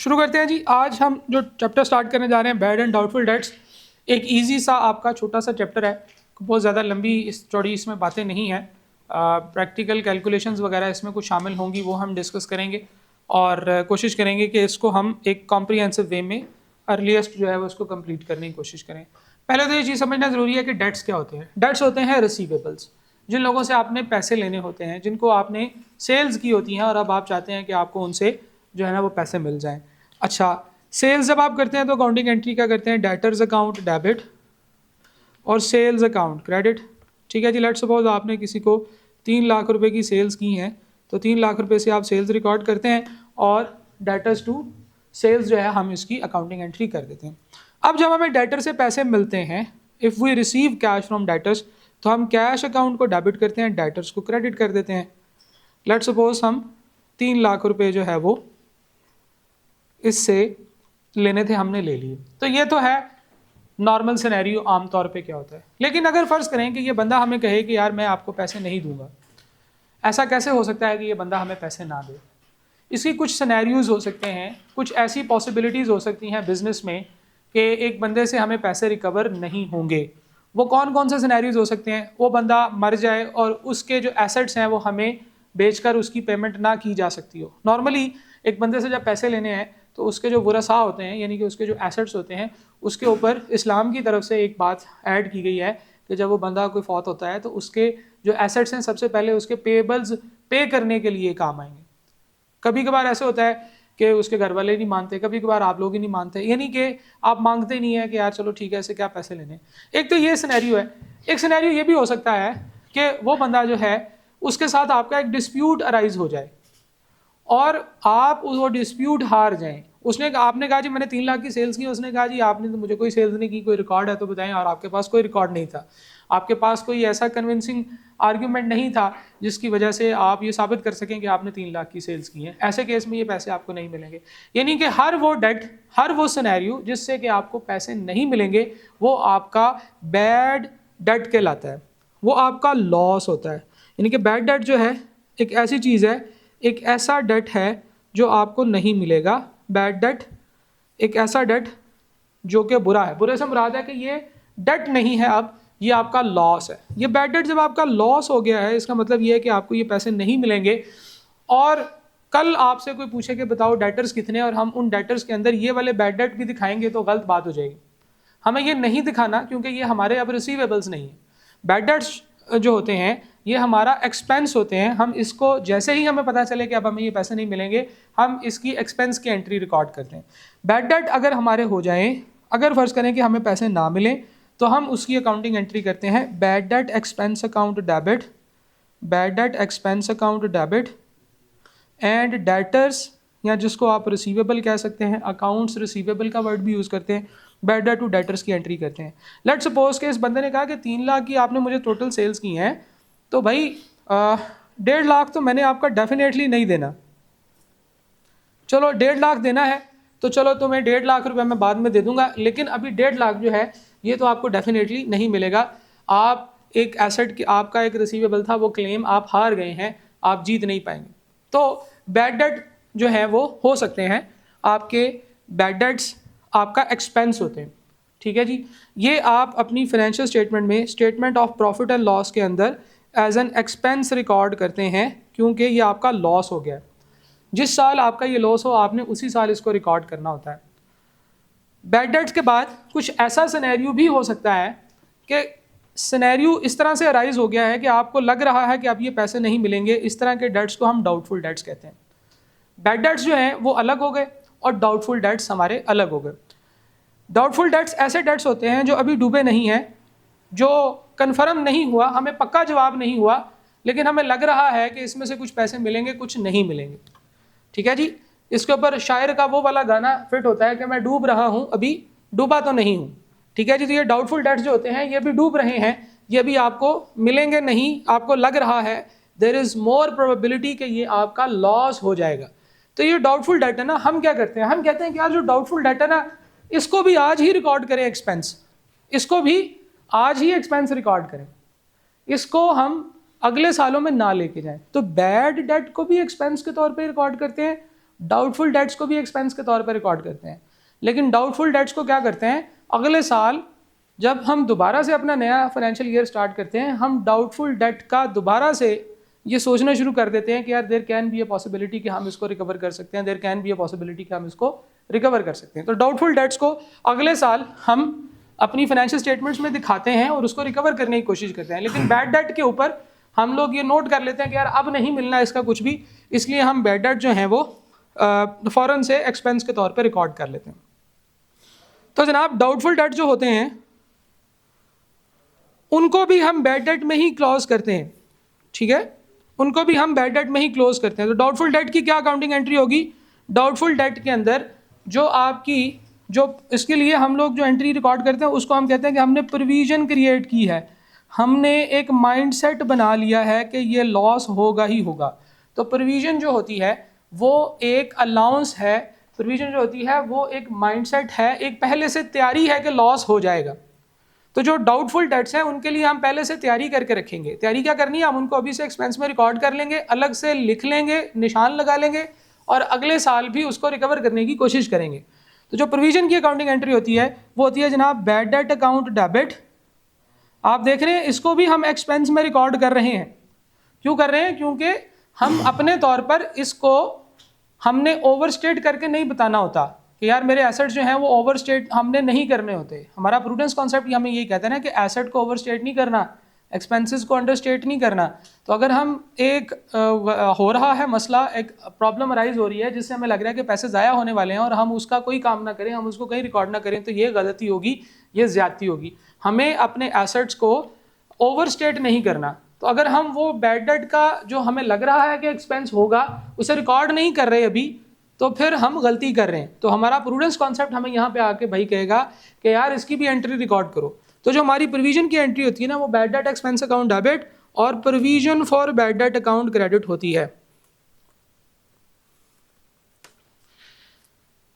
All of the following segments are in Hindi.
शुरू करते हैं जी। आज हम जो चैप्टर स्टार्ट करने जा रहे हैं, बैड एंड डाउटफुल डेट्स, एक इजी सा आपका छोटा सा चैप्टर है। बहुत ज़्यादा लंबी चौड़ी इसमें बातें नहीं हैं। प्रैक्टिकल कैलकुलेशंस वगैरह इसमें कुछ शामिल होंगी, वो हम डिस्कस करेंगे और कोशिश करेंगे कि इसको हम एक कॉम्प्रिहेंसिव वे में अर्लीस्ट जो है वो उसको कंप्लीट करने की कोशिश करें। पहले तो ये चीज़ समझना ज़रूरी है कि डेट्स क्या होते हैं। डेट्स होते हैं रिसीवेबल्स, जिन लोगों से आपने पैसे लेने होते हैं, जिनको आपने सेल्स की होती हैं और अब आप चाहते हैं कि आपको उनसे जो है ना वो पैसे मिल जाएं। अच्छा, सेल्स जब आप करते हैं तो अकाउंटिंग एंट्री क्या करते हैं? डेटर्स अकाउंट डेबिट और सेल्स अकाउंट क्रेडिट। ठीक है जी। लेट्स सपोज आपने किसी को 3 लाख रुपए की सेल्स की हैं, तो 3 लाख रुपए से आप सेल्स रिकॉर्ड करते हैं और डेटर्स टू सेल्स जो है हम इसकी अकाउंटिंग एंट्री कर देते हैं। अब जब हमें डेटर से पैसे मिलते हैं, if we receive cash from debtors, तो हम कैश अकाउंट को डेबिट करते हैं, डेटर्स को क्रेडिट कर देते हैं। लेट्स सपोज हम 3 लाख रुपए जो है वो इससे लेने थे, हमने ले लिए। तो ये तो है नॉर्मल सिनेरियो, आमतौर पे क्या होता है। लेकिन अगर फ़र्ज़ करें कि ये बंदा हमें कहे कि यार मैं आपको पैसे नहीं दूंगा, ऐसा कैसे हो सकता है कि ये बंदा हमें पैसे ना दे? इसकी कुछ सिनेरियोज़ हो सकते हैं, कुछ ऐसी पॉसिबिलिटीज़ हो सकती हैं बिजनेस में कि एक बंदे से हमें पैसे रिकवर नहीं होंगे। वो कौन कौन से सिनेरियोज़ हो सकते हैं? वो बंदा मर जाए और उसके जो एसेट्स हैं वो हमें बेचकर उसकी पेमेंट ना की जा सकती हो। नॉर्मली एक बंदे से जब पैसे लेने हैं तो उसके जो वरसा होते हैं, यानी कि उसके जो एसेट्स होते हैं, उसके ऊपर इस्लाम की तरफ से एक बात ऐड की गई है कि जब वो बंदा कोई फौत होता है तो उसके जो एसेट्स हैं सबसे पहले उसके पेबल्स पे करने के लिए काम आएंगे। कभी कभार ऐसे होता है कि उसके घर वाले नहीं मानते, कभी कभार आप लोग ही नहीं मानते, यानी कि आप मांगते नहीं है कि यार चलो ठीक है, ऐसे क्या पैसे लेने। एक तो ये सिनेरियो है। एक सिनेरियो ये भी हो सकता है कि वो बंदा जो है उसके साथ आपका एक डिस्प्यूट अराइज हो जाए और आप वो डिस्प्यूट हार जाएं। आपने कहा जी मैंने 3 लाख की सेल्स की, उसने कहा जी आपने तो मुझे कोई सेल्स नहीं की, कोई रिकॉर्ड है तो बताएं, और आपके पास कोई रिकॉर्ड नहीं था, आपके पास कोई ऐसा कन्विंसिंग आर्ग्यूमेंट नहीं था जिसकी वजह से आप ये साबित कर सकें कि आपने 3 लाख की सेल्स की हैं। ऐसे केस में ये पैसे आपको नहीं मिलेंगे। यानी कि हर वो डेट, हर वो सिनेरियो जिससे कि आपको पैसे नहीं मिलेंगे, वो आपका बैड डेट कहलाता है, वो आपका लॉस होता है। यानी कि बैड डेट जो है एक ऐसी चीज़ है, एक ऐसा डेट है जो आपको नहीं मिलेगा। बैड डेट एक ऐसा डेट जो कि बुरा है। बुरे से मुराद है कि ये डेट नहीं है, अब ये आपका लॉस है। ये बैड डेट जब आपका लॉस हो गया है, इसका मतलब ये है कि आपको ये पैसे नहीं मिलेंगे। और कल आपसे कोई पूछे कि बताओ डेटर्स कितने, और हम उन डेटर्स के अंदर ये वाले बैड डेट भी दिखाएंगे तो गलत बात हो जाएगी। हमें ये नहीं दिखाना, क्योंकि ये हमारे अब रिसीवेबल्स नहीं है। बैड डेट्स जो होते हैं ये हमारा एक्सपेंस होते हैं। हम इसको जैसे ही हमें पता चले कि अब हमें ये पैसे नहीं मिलेंगे, हम इसकी एक्सपेंस की एंट्री रिकॉर्ड करते हैं। बैड डेट अगर हमारे हो जाएं, अगर फ़र्ज़ करें कि हमें पैसे ना मिलें, तो हम उसकी अकाउंटिंग एंट्री करते हैं bad debt expense account debit, bad debt expense account debit and debtors, या जिसको आप रिसीवेबल कह सकते हैं, अकाउंट्स रिसीवेबल का वर्ड भी यूज़ करते हैं, बैड डेट टू डेटर्स की एंट्री करते हैं। लेट सपोज के इस बंदे ने कहा कि 3 लाख की आपने मुझे टोटल सेल्स की हैं, तो भाई 1.5 लाख तो मैंने आपका डेफिनेटली नहीं देना। चलो 1.5 लाख देना है तो चलो तुम्हें 1.5 लाख रुपए मैं बाद में दे दूंगा, लेकिन अभी 1.5 लाख जो है ये तो आपको डेफिनेटली नहीं मिलेगा। आप एक एसेट, आपका एक रिसीवेबल था, वो क्लेम आप हार गए हैं, आप जीत नहीं पाएंगे। तो बैड डेट जो है वो हो सकते हैं आपके, बैड डेट्स आपका एक्सपेंस होते हैं। ठीक है जी। ये आप अपनी फाइनेंशियल स्टेटमेंट में statement of profit and loss के अंदर एज एन एक्सपेंस रिकॉर्ड करते हैं, क्योंकि ये आपका लॉस हो गया है। जिस साल आपका ये लॉस हो, आपने उसी साल इसको रिकॉर्ड करना होता है। बैड डेट्स के बाद कुछ ऐसा सिनेरियो भी हो सकता है कि सिनेरियो इस तरह से अराइज हो गया है कि आपको लग रहा है कि अब ये पैसे नहीं मिलेंगे। इस तरह के डेट्स को हम डाउटफुल डेट्स कहते हैं। बैड डेट्स जो हैं वो अलग हो गए और डाउटफुल डेट्स हमारे अलग हो गए। डाउटफुल डेट्स ऐसे डेट्स होते हैं जो अभी डूबे नहीं हैं, जो कन्फर्म नहीं हुआ, हमें पक्का जवाब नहीं हुआ, लेकिन हमें लग रहा है कि इसमें से कुछ पैसे मिलेंगे, कुछ नहीं मिलेंगे। ठीक है जी। इसके ऊपर शायर का वो वाला गाना फिट होता है कि मैं डूब रहा हूँ, अभी डूबा तो नहीं हूँ। ठीक है जी। तो ये डाउटफुल डेट्स जो होते हैं ये भी डूब रहे हैं, ये भी आपको मिलेंगे नहीं, आपको लग रहा है देयर इज़ मोर प्रोबेबिलिटी कि ये आपका लॉस हो जाएगा। तो ये डाउटफुल डेट है ना, हम क्या करते हैं, हम कहते हैं कि यार जो डाउटफुल डेट है ना, इसको भी आज ही रिकॉर्ड करें एक्सपेंस, इसको भी आज ही एक्सपेंस रिकॉर्ड करें, इसको हम अगले सालों में ना लेके जाएं। तो बैड डेट को भी एक्सपेंस के तौर पे रिकॉर्ड करते हैं डाउटफुल डेट्स को भी एक्सपेंस के तौर पर रिकॉर्ड करते हैं, लेकिन डाउटफुल डेट्स को क्या करते हैं, अगले साल जब हम दोबारा से अपना नया फाइनेंशियल ईयर स्टार्ट करते हैं, हम डाउटफुल डेट का दोबारा से ये सोचना शुरू कर देते हैं कि यार there can be a possibility कि हम इसको रिकवर कर सकते हैं, there can be a possibility कि हम इसको रिकवर कर सकते हैं। तो डाउटफुल डेट्स को अगले साल हम अपनी फाइनेंशियल स्टेटमेंट्स में दिखाते हैं और उसको रिकवर करने की कोशिश करते हैं। लेकिन बैड डेट के ऊपर हम लोग ये नोट कर लेते हैं कि यार अब नहीं मिलना इसका कुछ भी, इसलिए हम बैड डेट जो है वो फ़ौरन से एक्सपेंस के तौर पे रिकॉर्ड कर लेते हैं। तो जनाब डाउटफुल डेट जो होते हैं उनको भी हम बैड डेट में ही क्लोज करते हैं, ठीक है, उनको भी हम बैड डेट में ही क्लोज करते हैं। तो डाउटफुल डेट की क्या अकाउंटिंग एंट्री होगी, डाउटफुल डेट के अंदर जो आपकी जो इसके लिए हम लोग जो एंट्री रिकॉर्ड करते हैं उसको हम कहते हैं कि हमने प्रोविज़न क्रिएट की है, हमने एक माइंडसेट बना लिया है कि ये लॉस होगा ही होगा। तो प्रोविज़न जो होती है वो एक अलाउंस है, प्रोविज़न जो होती है वो एक माइंडसेट है, एक पहले से तैयारी है कि लॉस हो जाएगा। तो जो डाउटफुल डेट्स हैं उनके लिए हम पहले से तैयारी करके रखेंगे। तैयारी क्या करनी है, हम उनको अभी से एक्सपेंस में रिकॉर्ड कर लेंगे, अलग से लिख लेंगे, निशान लगा लेंगे और अगले साल भी उसको रिकवर करने की कोशिश करेंगे। तो जो प्रोविज़न की अकाउंटिंग एंट्री होती है वो होती है जनाब बैड डेट अकाउंट डेबिट। आप देख रहे हैं इसको भी हम एक्सपेंस में रिकॉर्ड कर रहे हैं। क्यों कर रहे हैं, क्योंकि हम अपने तौर पर इसको हमने ओवरस्टेट करके नहीं बताना होता कि यार मेरे एसेट्स जो हैं वो ओवरस्टेट हमने नहीं करने होते। हमारा प्रूडेंस कॉन्सेप्ट हमें ये कहता है ना कि एसेट को ओवरस्टेट नहीं करना, एक्सपेंसेस को अंडरस्टेट नहीं करना। तो अगर हम एक हो रहा है मसला, एक प्रॉब्लम अराइज हो रही है जिससे हमें लग रहा है कि पैसे ज़ाया होने वाले हैं और हम उसका कोई काम ना करें, हम उसको कहीं रिकॉर्ड ना करें, तो ये गलती होगी, ये ज़्यादती होगी। हमें अपने एसेट्स को ओवरस्टेट नहीं करना। तो अगर हम वो बैड डेट का जो हमें लग रहा है कि एक्सपेंस होगा उसे रिकॉर्ड नहीं कर रहे अभी, तो फिर हम गलती कर रहे हैं। तो हमारा प्रूडेंस कॉन्सेप्ट हमें यहाँ पे आके भाई कहेगा कि यार इसकी भी एंट्री रिकॉर्ड करो। तो जो हमारी प्रोविजन की एंट्री होती है ना वो bad debt expense account debit और provision for bad debt account credit होती है।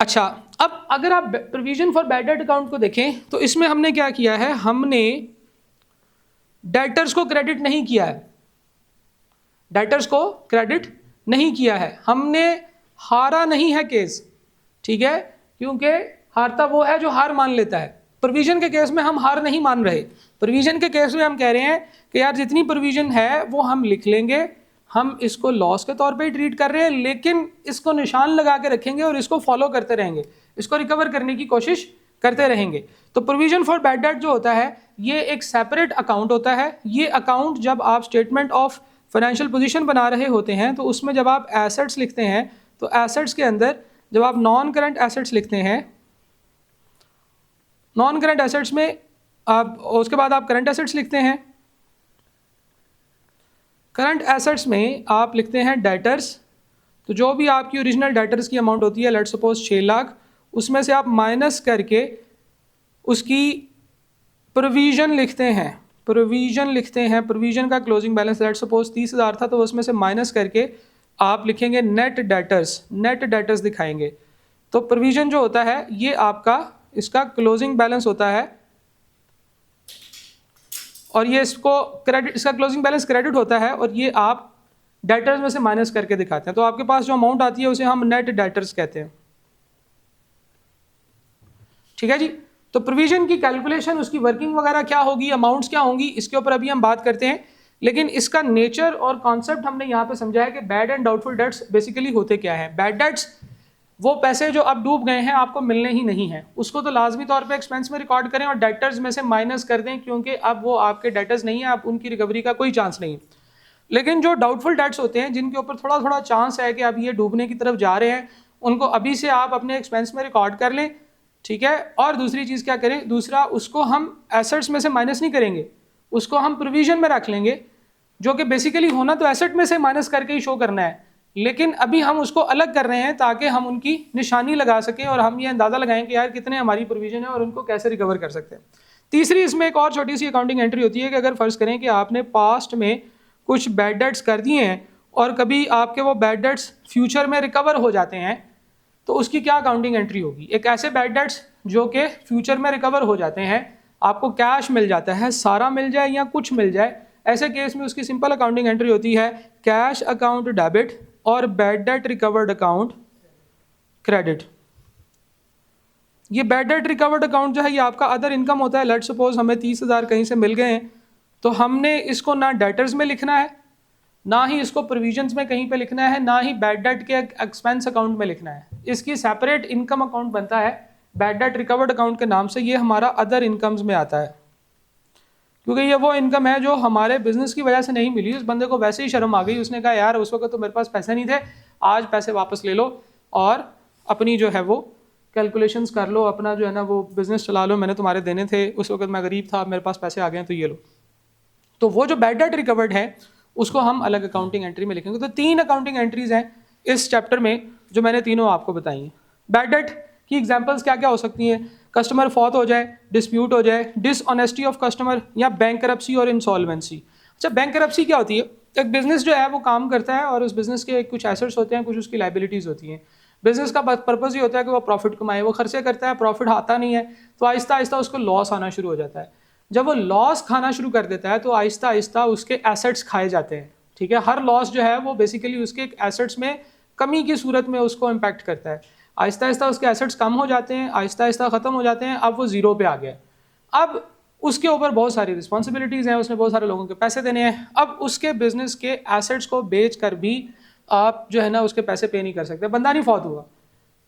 अच्छा, अब अगर आप provision for bad debt account को देखें तो इसमें हमने क्या किया है, हमने डेटर्स को क्रेडिट नहीं किया है, डेटर्स को क्रेडिट नहीं किया है, हमने हारा नहीं है केस, ठीक है, क्योंकि हारता वो है जो हार मान लेता है। प्रोविजन के केस में हम हार नहीं मान रहे। प्रोविजन के केस में हम कह रहे हैं कि यार जितनी प्रोविजन है वो हम लिख लेंगे, हम इसको लॉस के तौर पे ही ट्रीट कर रहे हैं, लेकिन इसको निशान लगा के रखेंगे और इसको फॉलो करते रहेंगे, इसको रिकवर करने की कोशिश करते रहेंगे। तो प्रोविजन फॉर बैड डेट जो होता है ये एक सेपरेट अकाउंट होता है। ये अकाउंट जब आप स्टेटमेंट ऑफ फाइनेंशियल पोजीशन बना रहे होते हैं तो उसमें जब आप एसेट्स लिखते हैं तो एसेट्स के अंदर जब आप नॉन करंट एसेट्स लिखते हैं, नॉन करंट एसेट्स में आप उसके बाद आप करंट एसेट्स लिखते हैं, करंट एसेट्स में आप लिखते हैं डेटर्स। तो जो भी आपकी ओरिजिनल डेटर्स की अमाउंट होती है, लेट सपोज 6 लाख, उसमें से आप माइनस करके उसकी प्रोविज़न लिखते हैं, प्रोविज़न लिखते हैं, प्रोविज़न का क्लोजिंग बैलेंस लेट सपोज 30,000 था तो उसमें से माइनस करके आप लिखेंगे नेट डेटर्स, नेट डेटर्स दिखाएंगे। तो प्रोविज़न जो होता है ये आपका इसका क्लोजिंग बैलेंस होता है और ये इसको क्रेडिट, इसका क्लोजिंग बैलेंस क्रेडिट होता है और ये आप डेटर्स में से माइनस करके दिखाते हैं। तो आपके पास जो अमाउंट आती है उसे हम नेट डेटर्स कहते हैं, ठीक है जी। तो प्रोविजन की कैलकुलेशन, उसकी वर्किंग वगैरह क्या होगी, अमाउंट्स क्या होंगी, इसके ऊपर अभी हम बात करते हैं। लेकिन इसका नेचर और कॉन्सेप्ट हमने यहाँ पे समझा है कि bad and doubtful debts basically होते क्या है। बैड डेट्स वो पैसे जो अब डूब गए हैं आपको मिलने ही नहीं है, उसको तो लाजमी तौर पे एक्सपेंस में रिकॉर्ड करें और डेटर्स में से माइनस कर दें, क्योंकि अब वो आपके डेटर्स नहीं है, आप उनकी रिकवरी का कोई चांस नहीं। लेकिन जो डाउटफुल डेट्स होते हैं जिनके ऊपर थोड़ा थोड़ा चांस है कि अब ये डूबने की तरफ जा रहे हैं, उनको अभी से आप अपने एक्सपेंस में रिकॉर्ड कर लें, ठीक है। और दूसरी चीज़ क्या करें, दूसरा उसको हम एसेट्स में से माइनस नहीं करेंगे, उसको हम प्रोविजन में रख लेंगे, जो कि बेसिकली होना तो एसेट में से माइनस करके ही शो करना है, लेकिन अभी हम उसको अलग कर रहे हैं ताकि हम उनकी निशानी लगा सकें और हम ये अंदाज़ा लगाएं कि यार कितने हमारी प्रोविजन है और उनको कैसे रिकवर कर सकते हैं। तीसरी इसमें एक और छोटी सी अकाउंटिंग एंट्री होती है कि अगर फ़र्ज़ करें कि आपने पास्ट में कुछ बैड डेट्स कर दिए हैं और कभी आपके वो बैड डेट्स फ्यूचर में रिकवर हो जाते हैं, तो उसकी क्या अकाउंटिंग एंट्री होगी। एक ऐसे बैड डेट्स जो कि फ्यूचर में रिकवर हो जाते हैं, आपको कैश मिल जाता है, सारा मिल जाए या कुछ मिल जाए, ऐसे केस में उसकी सिंपल अकाउंटिंग एंट्री होती है कैश अकाउंट डेबिट और bad debt recovered account credit. ये बैड डेट रिकवर्ड अकाउंट जो है ये आपका अदर इनकम होता है। लेट सपोज हमें 30,000 कहीं से मिल गए हैं, तो हमने इसको ना डेटर्स में लिखना है, ना ही इसको प्रोविजंस में कहीं पे लिखना है, ना ही बैड डेट के एक्सपेंस अकाउंट में लिखना है। इसकी सेपरेट इनकम अकाउंट बनता है बैड डेट रिकवर्ड अकाउंट के नाम से। ये हमारा अदर इनकम्स में आता है, क्योंकि ये वो इनकम है जो हमारे बिजनेस की वजह से नहीं मिली। उस बंदे को वैसे ही शर्म आ गई, उसने कहा यार उस वक्त तो मेरे पास पैसे नहीं थे, आज पैसे वापस ले लो और अपनी जो है वो कैलकुलेशंस कर लो, अपना जो है ना वो बिजनेस चला लो, मैंने तुम्हारे देने थे, उस वक्त मैं गरीब था, मेरे पास पैसे आ गए तो ये लो। तो वो जो बैड डेट रिकवर्ड है उसको हम अलग अकाउंटिंग एंट्री में लिखेंगे। तो 3 अकाउंटिंग एंट्रीज हैं इस चैप्टर में जो मैंने तीनों आपको बताई हैं। बैड डेट की एग्जांपल्स क्या क्या हो सकती हैं? कस्टमर फौत हो जाए, डिस्प्यूट हो जाए, डिसऑनेस्टी ऑफ कस्टमर, या बैंकरप्सी और इंसॉल्वेंसी। अच्छा, बैंकरप्सी क्या होती है? एक बिजनेस जो है वो काम करता है और उस बिजनेस के कुछ एसेट्स होते हैं, कुछ उसकी लाइबिलिटीज़ होती हैं। बिजनेस का पर्पज़ ये होता है कि वो प्रॉफिट कमाए, वो खर्चे करता है, प्रॉफिट आता नहीं है, तो आहिस्ता आहिस्ता उसको लॉस आना शुरू हो जाता है। जब वो लॉस खाना शुरू कर देता है तो आहिस्ता आहिस्ता उसके एसेट्स खाए जाते हैं। ठीक है, हर लॉस जो है वो बेसिकली उसके एसेट्स में कमी की सूरत में उसको इम्पैक्ट करता है। आहिस्ता आहिस्ता उसके एसेट्स कम हो जाते हैं, आहिस्ता आहिस्ता ख़त्म हो जाते हैं, अब वो ज़ीरो पे आ गया। अब उसके ऊपर बहुत सारी रिस्पॉन्सिबिलिटीज़ हैं, उसने बहुत सारे लोगों के पैसे देने हैं। अब उसके बिजनेस के एसेट्स को बेच कर भी आप जो है ना उसके पैसे पे नहीं कर सकते। बंदा नहीं फौत हुआ,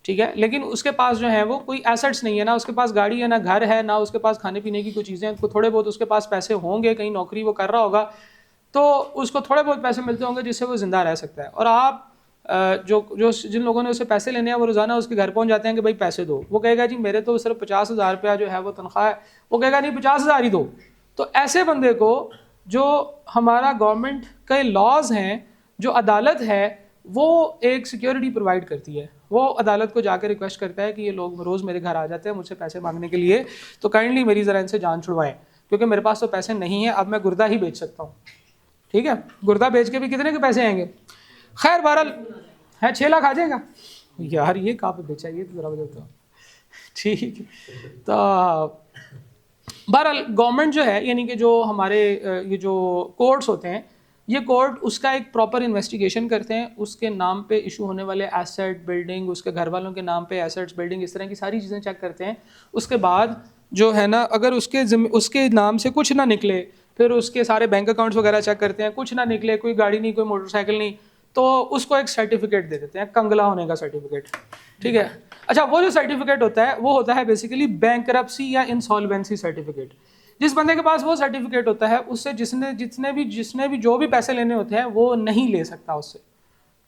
ठीक है, लेकिन उसके पास जो है वो कोई एसेट्स नहीं है, ना उसके पास गाड़ी है, ना घर है, ना उसके पास खाने पीने की कोई चीज़ें, थोड़े बहुत उसके पास पैसे होंगे, कहीं नौकरी वो कर रहा होगा तो उसको थोड़े बहुत पैसे मिलते होंगे जिससे वो ज़िंदा रह सकता है। और आप जिन लोगों ने उससे पैसे लेने हैं वो रोज़ाना उसके घर पहुंच जाते हैं कि भाई पैसे दो। वो कहेगा जी मेरे तो सिर्फ 50,000 रुपया जो है वो तनख्वाह है, वो कहेगा नहीं 50,000 ही दो। तो ऐसे बंदे को जो हमारा गवर्नमेंट के लॉज हैं, जो अदालत है, वो एक सिक्योरिटी प्रोवाइड करती है। वो अदालत को जाकर रिक्वेस्ट करता है कि ये लोग रोज़ मेरे घर आ जाते हैं मुझसे पैसे मांगने के लिए, तो काइंडली मेरी ज़रा इनसे जान छुड़वाएं, क्योंकि मेरे पास तो पैसे नहीं है, अब मैं गुर्दा ही बेच सकता हूँ। ठीक है, गुर्दा बेच के भी कितने के पैसे आएंगे? खैर बहरहाल है 6 लाख आ जाएगा यार, ये कहाँ पे बेचा, ये तो ज़रा बताता हूँ। ठीक, तो बहरहाल गवर्नमेंट जो है, यानी कि जो हमारे ये जो कोर्ट्स होते हैं, ये कोर्ट उसका एक प्रॉपर इन्वेस्टिगेशन करते हैं, उसके नाम पे इशू होने वाले एसेट, बिल्डिंग, उसके घर वालों के नाम पे एसेट्स, बिल्डिंग, इस तरह की सारी चीज़ें चेक करते हैं। उसके बाद जो है ना अगर उसके नाम से कुछ ना निकले, फिर उसके सारे बैंक अकाउंट्स वगैरह चेक करते हैं, कुछ ना निकले, कोई गाड़ी नहीं, कोई मोटरसाइकिल नहीं, तो उसको एक सर्टिफिकेट दे देते हैं, कंगला होने का सर्टिफिकेट। ठीक है, अच्छा, वो जो सर्टिफिकेट होता है वो होता है बेसिकली बैंकरप्सी या इंसॉल्वेंसी सर्टिफिकेट। जिस बंदे के पास वो सर्टिफिकेट होता है उससे जिसने भी जो भी पैसे लेने होते हैं वो नहीं ले सकता उससे।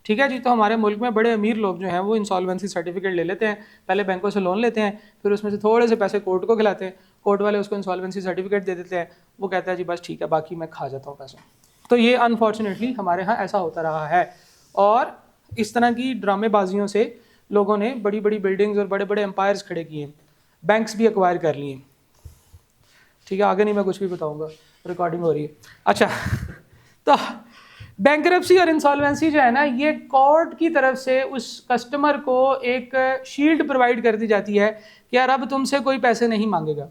ठीक है जी, तो हमारे मुल्क में बड़े अमीर लोग जो हैं वो इंसॉल्वेंसी सर्टिफिकेट ले लेते हैं, पहले बैंकों से लोन लेते हैं, फिर उसमें से थोड़े से पैसे कोर्ट को खिलाते हैं, कोर्ट वाले उसको इंसॉल्वेंसी सर्टिफिकेट दे देते हैं, वो कहता है जी बस ठीक है, बाकी मैं खा जाता हूँ पैसे। तो ये अनफॉर्चुनेटली हमारे यहाँ ऐसा होता रहा है, और इस तरह की ड्रामेबाजियों से लोगों ने बड़ी बड़ी बिल्डिंग्स और बड़े बड़े एम्पायर्स खड़े किए, बैंक्स भी एक्वायर कर लिए। ठीक है, आगे नहीं मैं कुछ भी बताऊंगा, रिकॉर्डिंग हो रही है। अच्छा, तो बैंकरप्सी और इंसॉल्वेंसी जो है ना, ये कोर्ट की तरफ से उस कस्टमर को एक शील्ड प्रोवाइड कर दी जाती है कि यार अब तुमसे कोई पैसे नहीं मांगेगा।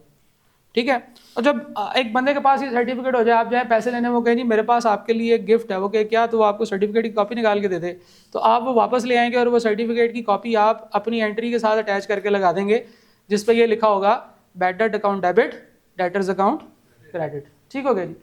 ठीक है, और जब एक बंदे के पास ये सर्टिफिकेट हो जाए, आप जाए पैसे लेने, वो कहें जी मेरे पास आपके लिए एक गिफ्ट है, वो कहे क्या, तो वो आपको सर्टिफिकेट की कॉपी निकाल के दे दे, तो आप वो वापस ले आएंगे और वो सर्टिफिकेट की कॉपी आप अपनी एंट्री के साथ अटैच करके लगा देंगे, जिस पे ये लिखा होगा bad debt account debit, debtors account credit. ठीक हो गया जी।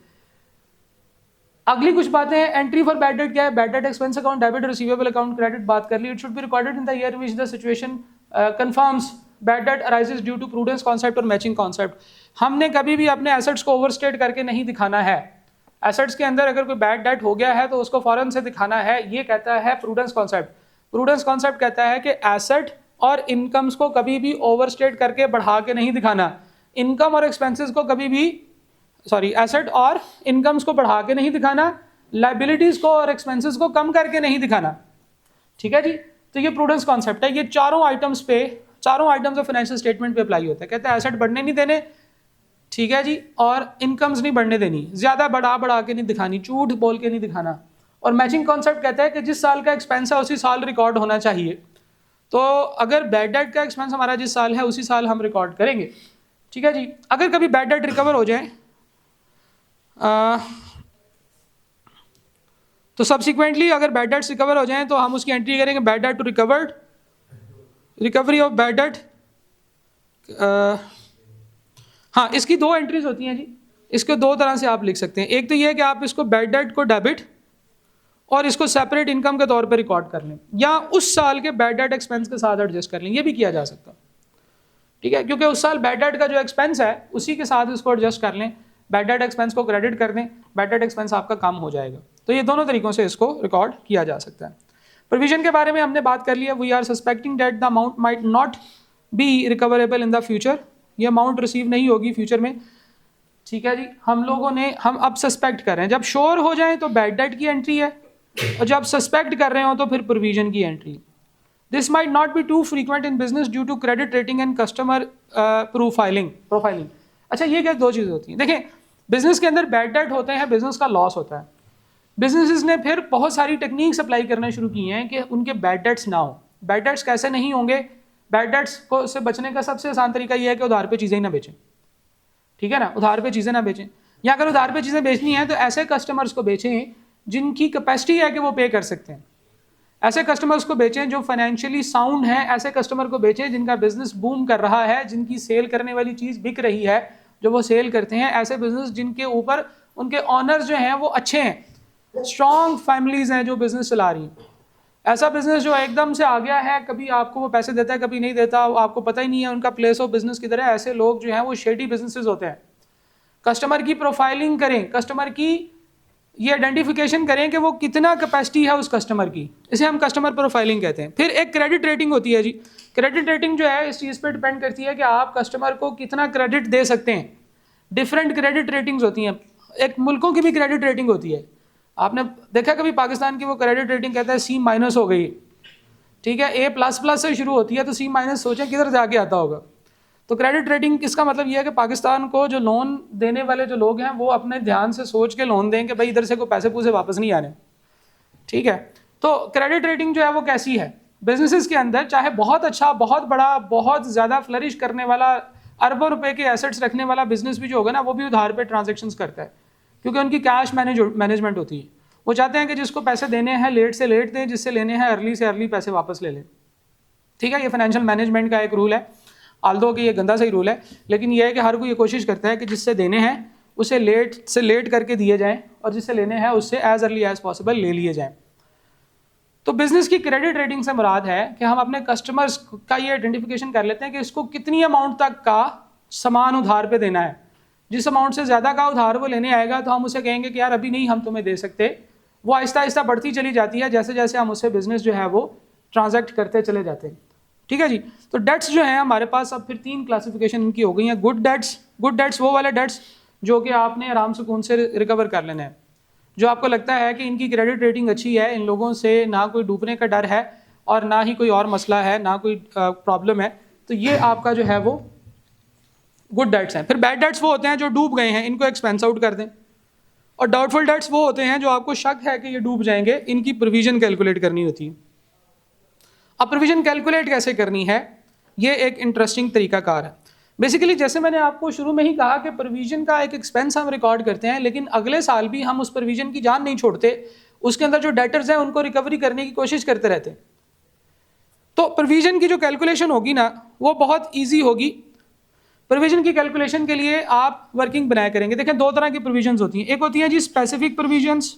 अगली कुछ बातें हैं, एंट्री फॉर बैड डेट क्या है? Bad debt expense account debit, receivable account credit बात कर ली। It should be recorded in the year which the situation confirms bad debt arises due to prudence concept और मैचिंग कॉन्सेप्ट। हमने कभी भी अपने एसेट्स को ओवरस्टेट करके नहीं दिखाना है। एसेट्स के अंदर अगर कोई बैड डेट हो गया है तो उसको फौरन से दिखाना है, ये कहता है प्रूडेंस कॉन्सेप्ट। प्रूडेंस कॉन्सेप्ट कहता है कि एसेट और इनकम्स को कभी भी ओवरस्टेट करके बढ़ा के नहीं दिखाना, इनकम और एक्सपेंसेस को कभी भी एसेट और इनकम्स को बढ़ा के नहीं दिखाना, लाइबिलिटीज को और एक्सपेंसेस को कम करके नहीं दिखाना। ठीक है जी, तो ये प्रूडेंस कॉन्सेप्ट है, ये चारों आइटम्स ऑफ फाइनेंशियल स्टेटमेंट पे अप्लाई होता है। कहते हैं एसेट बढ़ने नहीं देने, ठीक है जी, और इनकम्स नहीं बढ़ने देनी, ज्यादा बढ़ा के नहीं दिखानी, झूठ बोल के नहीं दिखाना। और मैचिंग कॉन्सेप्ट कहता है कि जिस साल का एक्सपेंस है उसी साल रिकॉर्ड होना चाहिए। तो अगर बैड डेट का एक्सपेंस हमारा जिस साल है उसी साल हम रिकॉर्ड करेंगे। ठीक है जी, अगर कभी बैड डेट रिकवर हो जाए तो सब्सिक्वेंटली अगर बैड डेट्स रिकवर हो जाएं तो हम उसकी एंट्री करेंगे bad debt to recovered recovery of bad debt, हाँ इसकी दो एंट्रीज होती हैं जी, इसको दो तरह से आप लिख सकते हैं। एक तो ये है कि आप इसको बैड डेट को डेबिट और इसको सेपरेट इनकम के तौर पर रिकॉर्ड कर लें, या उस साल के बैड डेट एक्सपेंस के साथ एडजस्ट कर लें, ये भी किया जा सकता है, ठीक है, क्योंकि उस साल बैड डेट का जो एक्सपेंस है उसी के साथ इसको एडजस्ट कर लें, बैड डेट एक्सपेंस को क्रेडिट कर दें, बैड डेट एक्सपेंस आपका कम हो जाएगा। तो ये दोनों तरीकों से इसको रिकॉर्ड किया जा सकता है। प्रोविजन के बारे में हमने बात कर लिया, we are suspecting that the amount might not be recoverable in the future, ये अमाउंट रिसीव नहीं होगी फ्यूचर में, ठीक है जी। हम अब सस्पेक्ट कर रहे हैं, जब श्योर हो जाए तो बैड डेट की एंट्री है, और जब सस्पेक्ट कर रहे हो तो फिर प्रोविजन की entry. This might not be too frequent in business due to credit rating and customer profiling. अच्छा ये क्या दो चीज़ें होती हैं, देखिए बिजनेस के अंदर बैड डेट होते हैं, बिजनेस का लॉस होता है, बिजनेसेस ने फिर बहुत सारी टेक्निक्स अप्लाई करना शुरू की हैं कि उनके बैड डेट्स ना हो। बैड डेट्स कैसे नहीं होंगे, बैड डेट्स को से बचने का सबसे आसान तरीका यह है कि उधार पे चीज़ें ही ना बेचें, ठीक है ना, उधार पे चीज़ें ना बेचें, या अगर उधार पे चीज़ें बेचनी है तो ऐसे कस्टमर्स को बेचें जिनकी कैपेसिटी है कि वो पे कर सकते हैं, ऐसे कस्टमर्स को बेचें जो फाइनेंशियली साउंड हैं, ऐसे कस्टमर को बेचें जिनका बिजनेस बूम कर रहा है, जिनकी सेल करने वाली चीज़ बिक रही है, जो वो सेल करते हैं, ऐसे बिजनेस जिनके ऊपर उनके ऑनर्स जो हैं वो अच्छे हैं, स्ट्रॉन्ग फैमिलीज हैं जो बिजनेस चला रही हैं। ऐसा बिजनेस जो एकदम से आ गया है, कभी आपको वो पैसे देता है कभी नहीं देता, आपको पता ही नहीं है उनका प्लेस ऑफ बिजनेस किधर है, ऐसे लोग जो हैं वो शेडी बिजनेसेस होते हैं। कस्टमर की प्रोफाइलिंग करें, कस्टमर की ये आइडेंटिफिकेशन करें कि वो कितना कैपेसिटी है उस कस्टमर की, इसे हम कस्टमर प्रोफाइलिंग कहते हैं। फिर एक क्रेडिट रेटिंग होती है जी, क्रेडिट रेटिंग जो है इस चीज़ पे डिपेंड करती है कि आप कस्टमर को कितना क्रेडिट दे सकते हैं। डिफरेंट क्रेडिट रेटिंग्स होती हैं, एक मुल्कों की भी क्रेडिट रेटिंग होती है। आपने देखा कभी पाकिस्तान की वो क्रेडिट रेटिंग कहता है C- हो गई, ठीक है, A++ से शुरू होती है तो C- सोचें किधर जाके आता होगा। तो क्रेडिट रेटिंग इसका मतलब यह है कि पाकिस्तान को जो लोन देने वाले जो लोग हैं वो अपने ध्यान से सोच के लोन दें कि भाई इधर से कोई पैसे पूसे वापस नहीं आने, ठीक है। तो क्रेडिट रेटिंग जो है वो कैसी है, बिजनेसेस के अंदर चाहे बहुत अच्छा, बहुत बड़ा, बहुत ज़्यादा फ्लरिश करने वाला, अरबों रुपए के एसेट्स रखने वाला बिजनेस भी जो होगा ना वो भी उधार पे ट्रांजैक्शंस करता है, क्योंकि उनकी कैश मैनेजमेंट होती है। वो चाहते हैं कि जिसको पैसे देने हैं लेट से लेट दें, जिससे लेने हैं अर्ली से अर्ली पैसे वापस ले लें, ठीक है। ये फाइनेंशियल मैनेजमेंट का एक रूल है, आल्दो कि ये गंदा सही रूल है, लेकिन यह है कि हर कोई ये कोशिश करता है कि जिससे देने हैं उसे लेट से लेट करके दिए जाएं, और जिससे लेने हैं उससे एज अर्ली एज पॉसिबल ले लिए जाएं। तो बिजनेस की क्रेडिट रेटिंग से मुराद है कि हम अपने कस्टमर्स का ये आइडेंटिफिकेशन कर लेते हैं कि इसको कितनी अमाउंट तक का सामान उधार पे देना है। जिस अमाउंट से ज़्यादा का उधार वो लेने आएगा तो हम उसे कहेंगे कि यार अभी नहीं हम तुम्हें दे सकते। वो आहिस्ता आहिस्ता बढ़ती चली जाती है जैसे जैसे हम उससे बिजनेस जो है वो ट्रांजैक्ट करते चले जाते हैं, ठीक है जी। तो डेट्स जो हैं हमारे पास अब फिर 3 क्लासिफिकेशन इनकी हो गई हैं। गुड डेट्स वो वाले डेट्स जो कि आपने आराम सुकून से रिकवर कर लेना है, जो आपको लगता है कि इनकी क्रेडिट रेटिंग अच्छी है, इन लोगों से ना कोई डूबने का डर है और ना ही कोई और मसला है, ना कोई प्रॉब्लम है, तो ये आपका जो है वो गुड डेट्स हैं। फिर बैड डेट्स वो होते हैं जो डूब गए हैं, इनको एक्सपेंस आउट कर दें। और डाउटफुल डेट्स वो होते हैं जो आपको शक है कि ये डूब जाएंगे, इनकी प्रोविजन कैलकुलेट करनी होती है। अब प्रोविजन कैलकुलेट कैसे करनी है, ये एक इंटरेस्टिंग तरीकाकार है। बेसिकली जैसे मैंने आपको शुरू में ही कहा कि प्रोविजन का एक एक्सपेंस हम रिकॉर्ड करते हैं, लेकिन अगले साल भी हम उस प्रोविजन की जान नहीं छोड़ते, उसके अंदर जो डेटर्स हैं उनको रिकवरी करने की कोशिश करते रहते हैं। तो प्रोविजन की जो कैलकुलेशन होगी ना वो बहुत ईजी होगी। प्रोविजन की कैलकुलेशन के लिए आप वर्किंग बनाया करेंगे। देखें 2 तरह की प्रोविजंस होती हैं, एक होती है जी स्पेसिफिक प्रोविजंस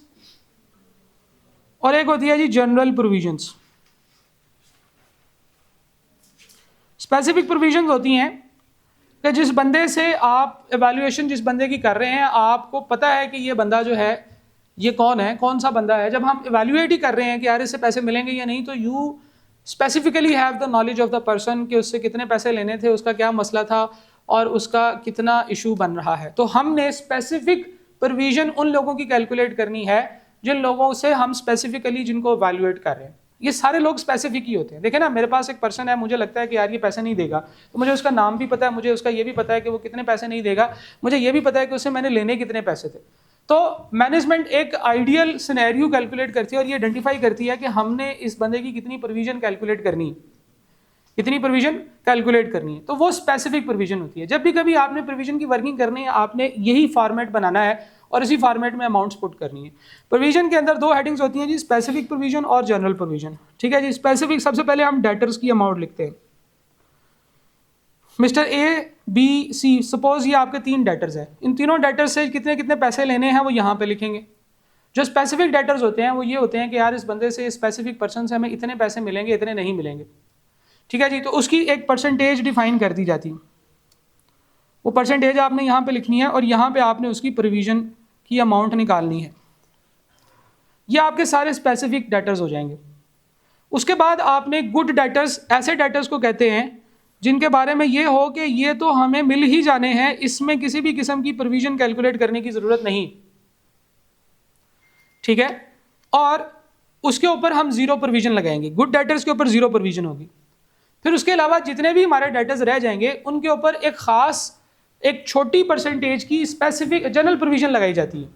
और एक होती है जी जनरल प्रोविजंस। स्पेसिफिक प्रोविजंस होती हैं कि जिस बंदे से आप एवेल्युएशन जिस बंदे की कर रहे हैं, आपको पता है कि ये बंदा जो है ये कौन है, कौन सा बंदा है। जब हम एवेल्युएट ही कर रहे हैं कि यार इससे पैसे मिलेंगे या नहीं, तो you specifically have the knowledge of the person कि उससे कितने पैसे लेने थे, उसका क्या मसला था और उसका कितना इशू बन रहा है। तो हमने स्पेसिफिक प्रोविजन उन लोगों की कैलकुलेट करनी है जिन लोगों से हम स्पेसिफिकली जिनको एवेल्युएट कर रहे हैं। ये सारे लोग स्पेसिफिक ही होते हैं। देखें ना, मेरे पास एक पर्सन है, मुझे लगता है कि यार ये पैसे नहीं देगा, तो मुझे उसका नाम भी पता है, मुझे उसका ये भी पता है कि वो कितने पैसे नहीं देगा, मुझे ये भी पता है कि उससे मैंने लेने कितने पैसे थे। तो मैनेजमेंट एक आइडियल सिनेरियो कैलकुलेट करती है और ये आइडेंटिफाई करती है कि हमने इस बंदे की कितनी प्रोविजन कैलकुलेट करनी है, कितनी प्रोविजन कैलकुलेट करनी है। तो वो स्पेसिफिक प्रोविजन होती है। जब भी कभी आपने प्रोविजन की वर्किंग करनी है, आपने यही फॉर्मेट बनाना है और इसी फॉर्मेट में अमाउंट्स पुट करनी है। प्रोविजन के अंदर 2 हेडिंग्स होती हैं जी, स्पेसिफिक प्रोविजन और जनरल प्रोविजन, ठीक है जी। स्पेसिफिक सबसे पहले हम डेटर्स की अमाउंट लिखते हैं, mister A B C, suppose ये आपके 3 डेटर्स हैं, इन तीनों डेटर्स से कितने कितने पैसे लेने हैं वो यहाँ पे लिखेंगे। जो स्पेसिफिक डेटर्स होते हैं वो ये होते हैं कि यार इस बंदे से, स्पेसिफिक पर्सन से हमें इतने पैसे मिलेंगे, इतने नहीं मिलेंगे, ठीक है जी। तो उसकी एक परसेंटेज डिफाइन कर दी जाती है, वो परसेंटेज आपने यहाँ पे लिखनी है और यहाँ पे आपने उसकी प्रोविजन की अमाउंट निकालनी है। ये आपके सारे स्पेसिफिक डेटर्स हो जाएंगे। उसके बाद आपने गुड डेटर्स, ऐसे डेटर्स को कहते हैं जिनके बारे में ये हो कि ये तो हमें मिल ही जाने हैं, इसमें किसी भी किस्म की प्रोविजन कैलकुलेट करने की ज़रूरत नहीं, ठीक है। और उसके ऊपर हम 0 प्रोविजन लगाएंगे, गुड डेटर्स के ऊपर 0 प्रोविजन होगी। फिर उसके अलावा जितने भी हमारे डेटर्स रह जाएंगे उनके ऊपर एक ख़ास, एक छोटी परसेंटेज की स्पेसिफिक जनरल प्रोविजन लगाई जाती है।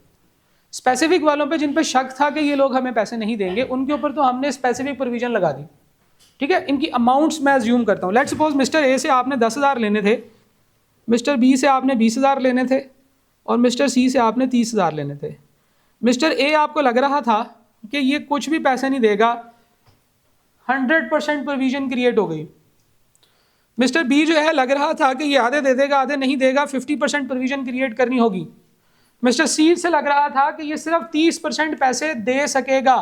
स्पेसिफिक वालों पे जिन पे शक था कि ये लोग हमें पैसे नहीं देंगे, उनके ऊपर तो हमने स्पेसिफिक प्रोविजन लगा दी, ठीक है। इनकी अमाउंट्स मैं अज्यूम करता हूँ। लेट्स सपोज मिस्टर ए से आपने 10,000 लेने थे, मिस्टर बी से आपने 20,000 लेने थे और मिस्टर सी से आपने 30,000 लेने थे। मिस्टर ए आपको लग रहा था कि ये कुछ भी पैसे नहीं देगा, 100% प्रोविजन क्रिएट हो गई। मिस्टर बी जो है लग रहा था कि ये आधे दे देगा, आधे नहीं देगा, 50% प्रोविजन क्रिएट करनी होगी। मिस्टर सी से लग रहा था कि ये सिर्फ 30% पैसे दे सकेगा,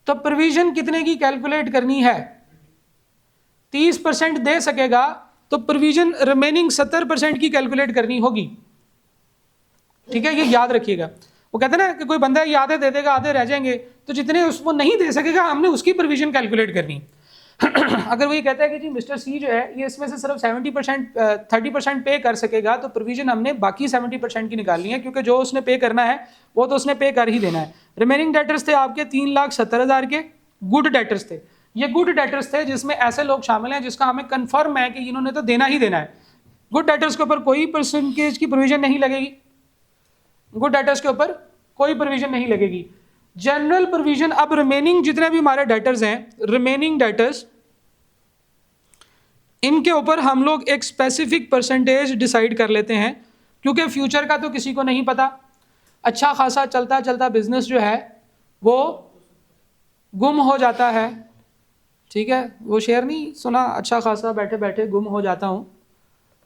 तो प्रोविजन कितने की कैलकुलेट करनी है? 30% दे सकेगा तो प्रोविजन रिमेनिंग 70% की कैलकुलेट करनी होगी, ठीक है। ये याद रखिएगा। वो कहते हैं ना कि कोई बंदा ये आधे दे देगा, आधे रह जाएंगे, तो जितने उसको नहीं दे सकेगा हमने उसकी प्रोविजन कैलकुलेट करनी। अगर वो ये कहता है कि जी मिस्टर सी जो है ये इसमें से सिर्फ 70% 30% पे कर सकेगा, तो प्रोविजन हमने बाकी 70% की निकालनी है, क्योंकि जो उसने पे करना है वो तो उसने पे कर ही देना है। रिमेनिंग डेटर्स थे आपके 3,70,000 के, गुड डेटर्स थे। ये गुड डेटर्स थे जिसमें ऐसे लोग शामिल हैं जिसका हमें कन्फर्म है कि इन्होंने तो देना ही देना है। गुड डेटर्स के ऊपर कोई परसेंटेज की प्रोविजन नहीं लगेगी, गुड डेटर्स के ऊपर कोई प्रोविजन नहीं लगेगी। जनरल प्रोविजन, अब रिमेनिंग जितने भी हमारे डेटर्स हैं, रिमेनिंग डेटर्स, इनके ऊपर हम लोग एक स्पेसिफिक परसेंटेज डिसाइड कर लेते हैं, क्योंकि फ्यूचर का तो किसी को नहीं पता। अच्छा खासा चलता चलता बिजनेस जो है वो गुम हो जाता है, ठीक है। वो शेर नहीं सुना, अच्छा खासा बैठे बैठे गुम हो जाता हूँ,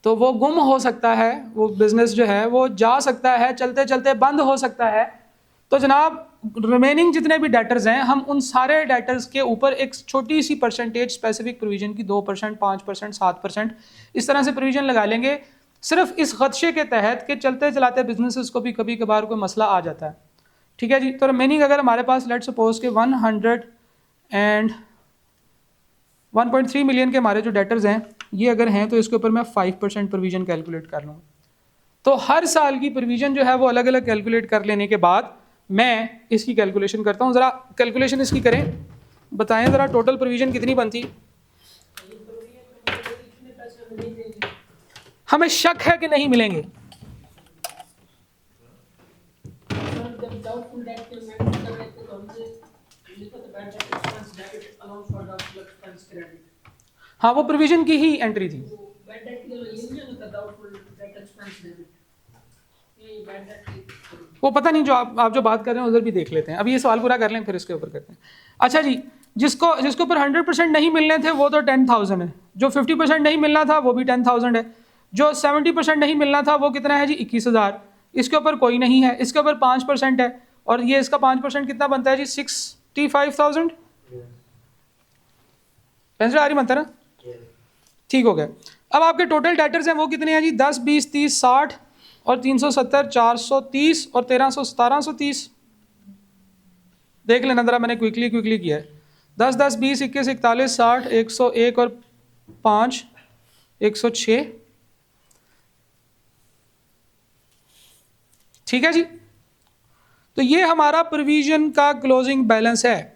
तो वो गुम हो सकता है, वो बिजनेस जो है वो जा सकता है, चलते चलते बंद हो सकता है। तो जनाब रिमेनिंग जितने भी डेटर्स हैं, हम उन सारे डेटर्स के ऊपर एक छोटी सी परसेंटेज स्पेसिफिक प्रोविजन की 2%, 5%, 7% इस तरह से प्रोविजन लगा लेंगे, सिर्फ इस खदशे के तहत कि चलते चलाते बिजनेसेस को भी कभी कभार कोई मसला आ जाता है, ठीक है जी। तो रिमेनिंग अगर हमारे पास लेट्स सपोज के 101.3 मिलियन के हमारे जो डेटर्स हैं ये अगर हैं, तो इसके ऊपर मैं 5% प्रोविजन कैलकुलेट कर लूँगा। तो हर साल की प्रोविजन जो है वो अलग अलग कैलकुलेट कर लेने के बाद मैं इसकी कैलकुलेशन करता हूँ। ज़रा कैलकुलेशन इसकी करें, बताएं ज़रा टोटल प्रोविजन कितनी बनती। हमें शक है कि नहीं मिलेंगे। हाँ, वो प्रोविजन की ही एंट्री थी। वो पता नहीं, जो आप जो बात कर रहे हैं उधर भी देख लेते हैं। अभी ये सवाल पूरा कर लें फिर इसके ऊपर करते हैं। अच्छा जी, जिसको ऊपर 100% नहीं मिलने थे वो तो 10,000 है, जो 50% नहीं मिलना था वो भी 10,000 है, जो 70% नहीं मिलना था वो कितना है जी 21,000। इसके ऊपर कोई नहीं है, इसके ऊपर 5% है, और ये इसका 5% कितना बनता है जी 65,000। पेंसिल आ रही बनता है ना, ठीक हो गया। अब आपके टोटल डेटर्स हैं वो कितने हैं जी 10, 20, 30, 60 और 370, 430 और 1300, 1730। देख लेना जरा, मैंने क्विकली किया है। 10, 10, 20, 21, 41, 60, 101 और 5, 106। ठीक है जी। तो ये हमारा प्रोविजन का क्लोजिंग बैलेंस है,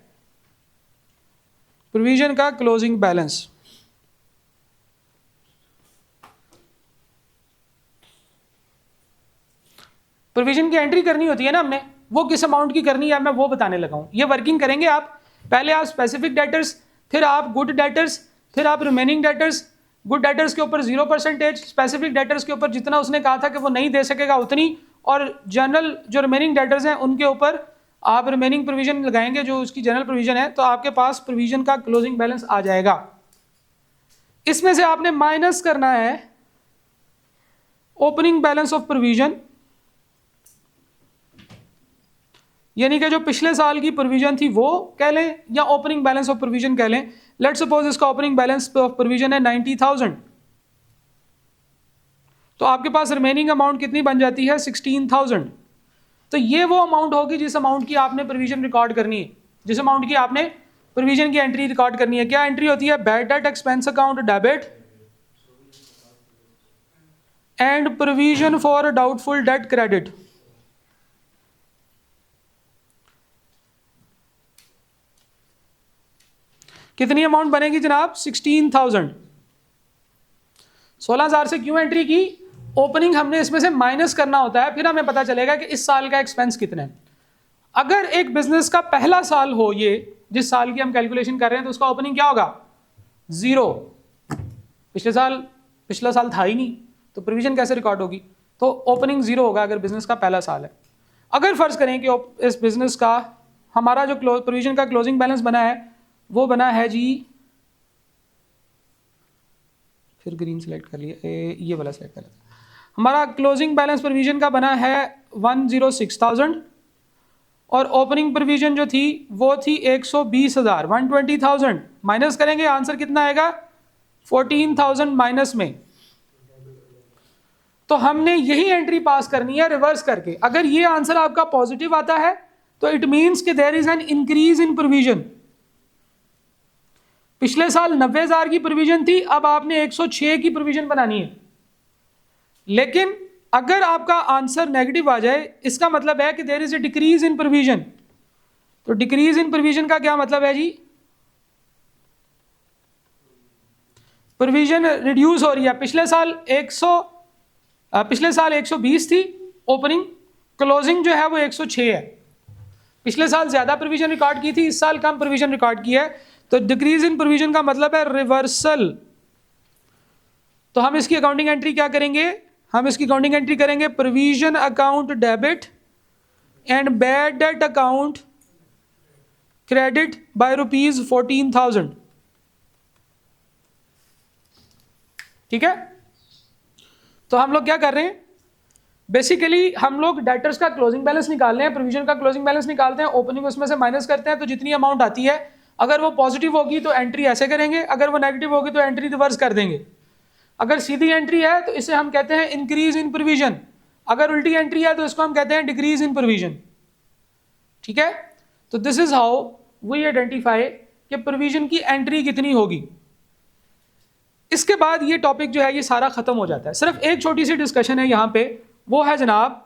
प्रोविजन का क्लोजिंग बैलेंस। प्रोविजन की एंट्री करनी होती है ना हमने, वो किस अमाउंट की करनी है मैं वो बताने लगा हूं। ये वर्किंग करेंगे आप, पहले आप स्पेसिफिक डेटर्स, फिर आप गुड डेटर्स, फिर आप रिमेनिंग डेटर्स। गुड डेटर्स के ऊपर 0%, स्पेसिफिक डेटर्स के ऊपर जितना उसने कहा था कि वो नहीं दे सकेगा उतनी, और जनरल जो रिमेनिंग डेटर्स हैं उनके ऊपर आप रिमेनिंग प्रोविजन लगाएंगे जो उसकी जनरल प्रोविजन है, तो आपके पास प्रोविजन का क्लोजिंग बैलेंस आ जाएगा। इसमें से आपने माइनस करना है ओपनिंग बैलेंस ऑफ प्रोविजन, यानी कि जो पिछले साल की प्रोविजन थी वो कह लें या ओपनिंग बैलेंस ऑफ प्रोविजन कह लें। लेट सपोज इसका ओपनिंग बैलेंस ऑफ प्रोविजन है 90,000, तो आपके पास रिमेनिंग अमाउंट कितनी बन जाती है 16,000। तो ये वो अमाउंट होगी जिस अमाउंट की आपने प्रोविजन रिकॉर्ड करनी है, जिस अमाउंट की आपने प्रोविजन की एंट्री रिकॉर्ड करनी है। क्या एंट्री होती है? Bad debt expense account debit and provision for doubtful debt credit. कितनी अमाउंट बनेगी जनाब? 16,000। 16,000 से क्यों एंट्री की? ओपनिंग हमने इसमें से माइनस करना होता है, फिर हमें पता चलेगा कि इस साल का एक्सपेंस कितना है। अगर एक बिजनेस का पहला साल हो, ये जिस साल की हम कैलकुलेशन कर रहे हैं, तो उसका ओपनिंग क्या होगा? 0। पिछला साल था ही नहीं, तो प्रोविजन कैसे रिकॉर्ड होगी? तो ओपनिंग 0 होगा अगर बिजनेस का पहला साल है। अगर फर्ज करें कि इस बिजनेस का हमारा जो प्रोविजन का क्लोजिंग बैलेंस बना है वो बना है जी, फिर ग्रीन सेलेक्ट कर लिया, ये वाला सेलेक्ट कर लिया। हमारा क्लोजिंग बैलेंस प्रोविजन का बना है 106,000 और ओपनिंग प्रोविजन जो थी वो थी 120,000, 120,000 माइनस करेंगे, आंसर कितना आएगा? 14,000 माइनस में। तो हमने यही एंट्री पास करनी है रिवर्स करके। अगर ये आंसर आपका पॉजिटिव आता है तो इट मीन्स कि there is an increase in provision. पिछले साल 90,000 की प्रोविजन थी, अब आपने 106 की प्रोविजन बनानी है। लेकिन अगर आपका आंसर नेगेटिव आ जाए, इसका मतलब है कि there is a decrease in provision. तो डिक्रीज इन प्रोविजन का क्या मतलब है जी? प्रोविजन रिड्यूस हो रही है। पिछले साल 120 थी ओपनिंग, क्लोजिंग जो है वो 106 है। पिछले साल ज्यादा प्रोविजन रिकॉर्ड की थी, इस साल कम प्रोविजन रिकॉर्ड की है, तो डिक्रीज इन प्रोविजन का मतलब है रिवर्सल। तो हम इसकी अकाउंटिंग एंट्री क्या करेंगे? हम इसकी अकाउंटिंग एंट्री करेंगे provision account debit and bad debt account credit by ₹14,000। ठीक है, तो हम लोग क्या कर रहे हैं? बेसिकली हम लोग डेटर्स का क्लोजिंग बैलेंस निकाल रहे हैं, प्रोविजन का क्लोजिंग बैलेंस निकालते हैं, ओपनिंग उसमें से माइनस करते हैं, तो जितनी अमाउंट आती है अगर वो पॉजिटिव होगी तो एंट्री ऐसे करेंगे, अगर वो नेगेटिव होगी तो एंट्री रिवर्स कर देंगे। अगर सीधी एंट्री है तो इसे हम कहते हैं इंक्रीज इन प्रोविजन, अगर उल्टी एंट्री है तो इसको हम कहते हैं डिक्रीज इन प्रोविजन। ठीक है, तो this is how we identify कि प्रोविजन की एंट्री कितनी होगी। इसके बाद ये टॉपिक जो है ये सारा खत्म हो जाता है। सिर्फ एक छोटी सी डिस्कशन है यहाँ पे, वो है जनाब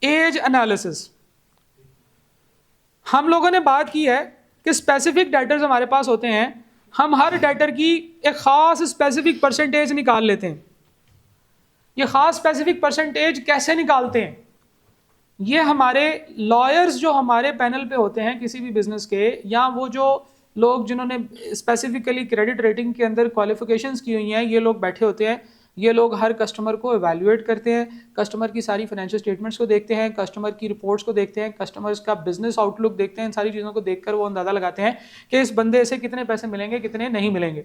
एज एनालिसिस। हम लोगों ने बात की है कि स्पेसिफिक डेटर्स हमारे पास होते हैं, हम हर डेटर की एक ख़ास स्पेसिफिक परसेंटेज निकाल लेते हैं। ये ख़ास स्पेसिफिक परसेंटेज कैसे निकालते हैं? ये हमारे लॉयर्स जो हमारे पैनल पे होते हैं किसी भी बिजनेस के, या वो जो लोग जिन्होंने स्पेसिफिकली क्रेडिट रेटिंग के अंदर क्वालिफिकेशंस की हुई हैं, ये लोग बैठे होते हैं। ये लोग हर कस्टमर को एवेल्युएट करते हैं, कस्टमर की सारी फाइनेंशियल स्टेटमेंट्स को देखते हैं, कस्टमर की रिपोर्ट्स को देखते हैं, कस्टमर्स का बिजनेस आउटलुक देखते हैं। इन सारी चीज़ों को देखकर वो अंदाज़ा लगाते हैं कि इस बंदे से कितने पैसे मिलेंगे, कितने नहीं मिलेंगे।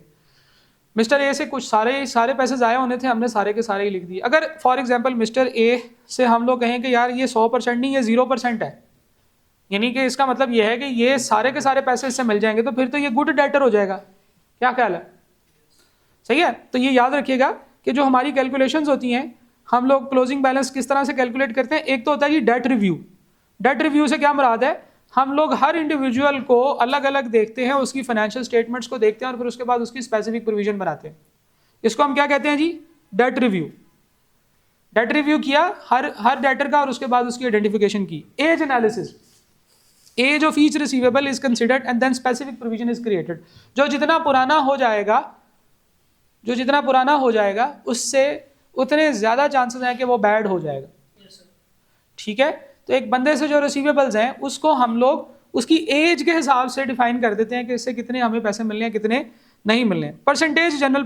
मिस्टर ए से कुछ सारे पैसे ज़ाया होने थे, हमने सारे के सारे ही लिख दिए। अगर फॉर एग्जांपल मिस्टर ए से हम लोग कहें कि यार ये 100% नहीं, ये 0% है, यानी कि इसका मतलब ये है कि ये सारे के सारे पैसे इससे मिल जाएंगे, तो फिर तो ये गुड डेटर हो जाएगा। क्या ख्याल है? सही है। तो ये याद रखिएगा कि जो हमारी कैलकुलेशंस होती हैं, हम लोग क्लोजिंग बैलेंस किस तरह से कैलकुलेट करते हैं। एक तो होता है कि डेट रिव्यू। डेट रिव्यू से क्या मुराद है? हम लोग हर इंडिविजुअल को अलग अलग देखते हैं, उसकी फाइनेंशियल स्टेटमेंट्स को देखते हैं और फिर उसके बाद उसकी स्पेसिफिक प्रोविजन बनाते हैं। इसको हम क्या कहते हैं जी? Debt review. डेट रिव्यू किया हर डेटर का और उसके बाद उसकी आइडेंटिफिकेशन की। Age analysis, age of each receivable is considered and then specific provision is created. जो जितना पुराना हो जाएगा उससे उतने ज़्यादा चांसेस हैं कि वो बैड हो जाएगा। ठीक है, तो एक बंदे से जो रिसीवेबल्स हैं उसको हम लोग उसकी एज के हिसाब से डिफाइन कर देते हैं कि इससे कितने हमें पैसे मिलने हैं, कितने नहीं मिलने हैं। परसेंटेज जनरल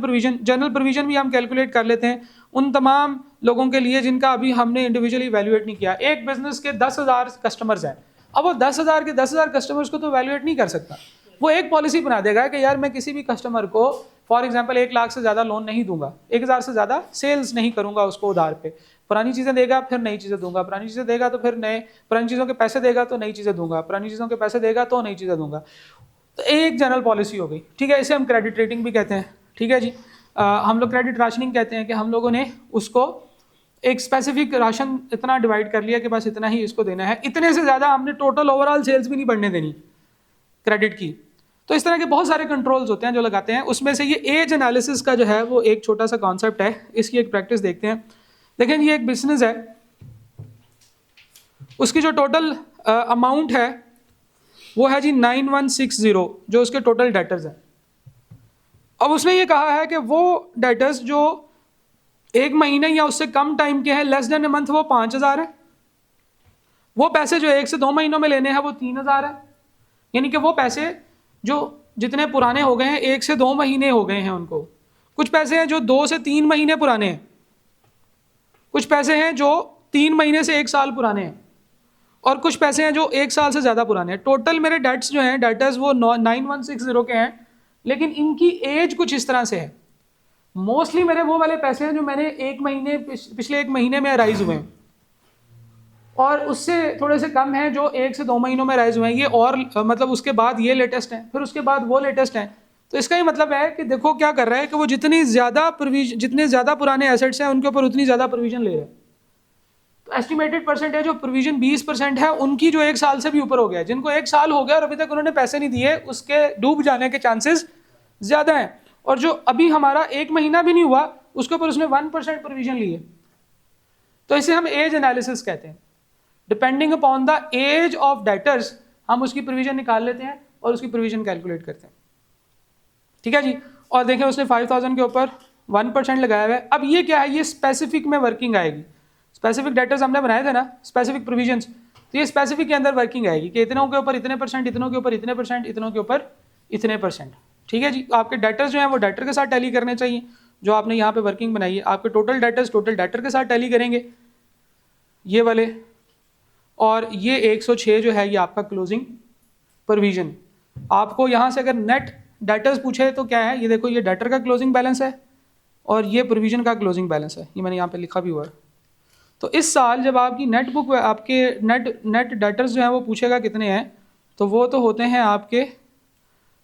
प्रोविजन भी हम कैलकुलेट कर लेते हैं उन तमाम लोगों के लिए जिनका अभी हमने इंडिविजुअली वैल्यूएट नहीं किया। एक बिजनेस के 10,000 कस्टमर्स हैं, अब वो 10,000 कस्टमर्स को तो वैल्यूएट नहीं कर सकता। वो एक पॉलिसी बना देगा कि यार मैं किसी भी कस्टमर को फॉर एग्जांपल 1 लाख से ज़्यादा लोन नहीं दूंगा, 1000 से ज़्यादा सेल्स नहीं करूंगा उसको उधार पे, पुरानी चीज़ें देगा फिर नई चीज़ें दूंगा, पुरानी चीज़ें देगा तो फिर नए, पुरानी चीज़ों के पैसे देगा तो नई चीज़ें दूंगा, पुरानी चीज़ों के पैसे देगा तो नई चीज़ें दूंगा। तो एक जनरल पॉलिसी हो गई, ठीक है। इसे हम क्रेडिट रेटिंग भी कहते हैं, ठीक है जी। हम लोग क्रेडिट राशनिंग कहते हैं कि हम लोगों ने उसको एक स्पेसिफिक राशन इतना डिवाइड कर लिया कि बस इतना ही इसको देना है, इतने से ज़्यादा हमने टोटल ओवरऑल सेल्स भी नहीं बढ़ने देनी क्रेडिट की। तो इस तरह के बहुत सारे कंट्रोल्स होते हैं जो लगाते हैं। उसमें से ये एज एनालिसिस का जो है वो एक छोटा सा कॉन्सेप्ट है, इसकी एक प्रैक्टिस देखते हैं। देखें ये एक बिजनेस है, उसकी जो टोटल अमाउंट है वो है जी 9160, जो उसके टोटल डेटर्स हैं। अब उसने ये कहा है कि वो डेटर्स जो 1 महीने या उससे कम टाइम के हैं, लेस देन ए मंथ, वो 5000 है। वो पैसे जो 1 से 2 महीनों में लेने हैं वो 3000 है। यानी कि वो पैसे जो जितने पुराने हो गए हैं, 1 से 2 महीने हो गए हैं उनको। कुछ पैसे हैं जो 2 से 3 महीने पुराने हैं, कुछ पैसे हैं जो 3 महीने से 1 साल पुराने हैं, और कुछ पैसे हैं जो 1 साल से ज़्यादा पुराने हैं। टोटल मेरे डेट्स जो हैं, डेटर्स वो 9160 के हैं, लेकिन इनकी एज कुछ इस तरह से है। मोस्टली मेरे वो वाले पैसे हैं जो मैंने पिछले 1 महीने में राइज हुए हैं, और उससे थोड़े से कम हैं जो 1 से 2 महीनों में राइज हुए हैं। ये और मतलब उसके बाद ये लेटेस्ट हैं, फिर उसके बाद वो लेटेस्ट हैं। तो इसका ही मतलब है कि देखो क्या कर रहा है कि वो जितने ज़्यादा पुराने एसेट्स हैं उनके ऊपर उतनी ज़्यादा प्रोविजन ले रहे हैं। तो एस्टिमेटेड परसेंटेज ऑफ प्रोविजन 20% है उनकी, जो 1 साल से भी ऊपर हो गया है। जिनको 1 साल हो गया और अभी तक उन्होंने पैसे नहीं दिए, उसके डूब जाने के चांसेस ज़्यादा हैं। और जो अभी हमारा 1 महीना भी नहीं हुआ, उसके ऊपर उसने 1% प्रोविजन ली है। तो इसे हम एज एनालिसिस कहते हैं। Depending upon the age of debtors हम उसकी प्रोविजन निकाल लेते हैं और उसकी प्रोविजन कैलकुलेट करते हैं, ठीक है जी। और देखें उसने 5000 के ऊपर 1% लगाया हुआ है। अब ये क्या है, ये स्पेसिफिक में वर्किंग आएगी। स्पेसिफिक डेटर्स हमने बनाए थे ना, स्पेसिफिक प्रोविजंस, तो ये स्पेसिफिक के अंदर वर्किंग आएगी कि इतनों के ऊपर इतने परसेंट, इतनों के ऊपर इतने परसेंट, इतनों के ऊपर इतने परसेंट, ठीक है जी। आपके डेटर्स जो हैं वो डेटर के साथ टैली करने चाहिए, जो आपने यहाँ पे वर्किंग बनाई है। आपके टोटल डेटर्स टोटल डेटर के साथ टैली करेंगे, ये वाले। और ये 106 जो है ये आपका क्लोजिंग प्रोविजन। आपको यहाँ से अगर नेट डेटर्स पूछे तो क्या है, ये देखो, ये डेटर का क्लोजिंग बैलेंस है और ये प्रोविजन का क्लोजिंग बैलेंस है, ये मैंने यहाँ पे लिखा भी हुआ है। तो इस साल जब आपकी नेट बुक, आपके नेट डेटर्स जो हैं वो पूछेगा कितने हैं, तो वो तो होते हैं आपके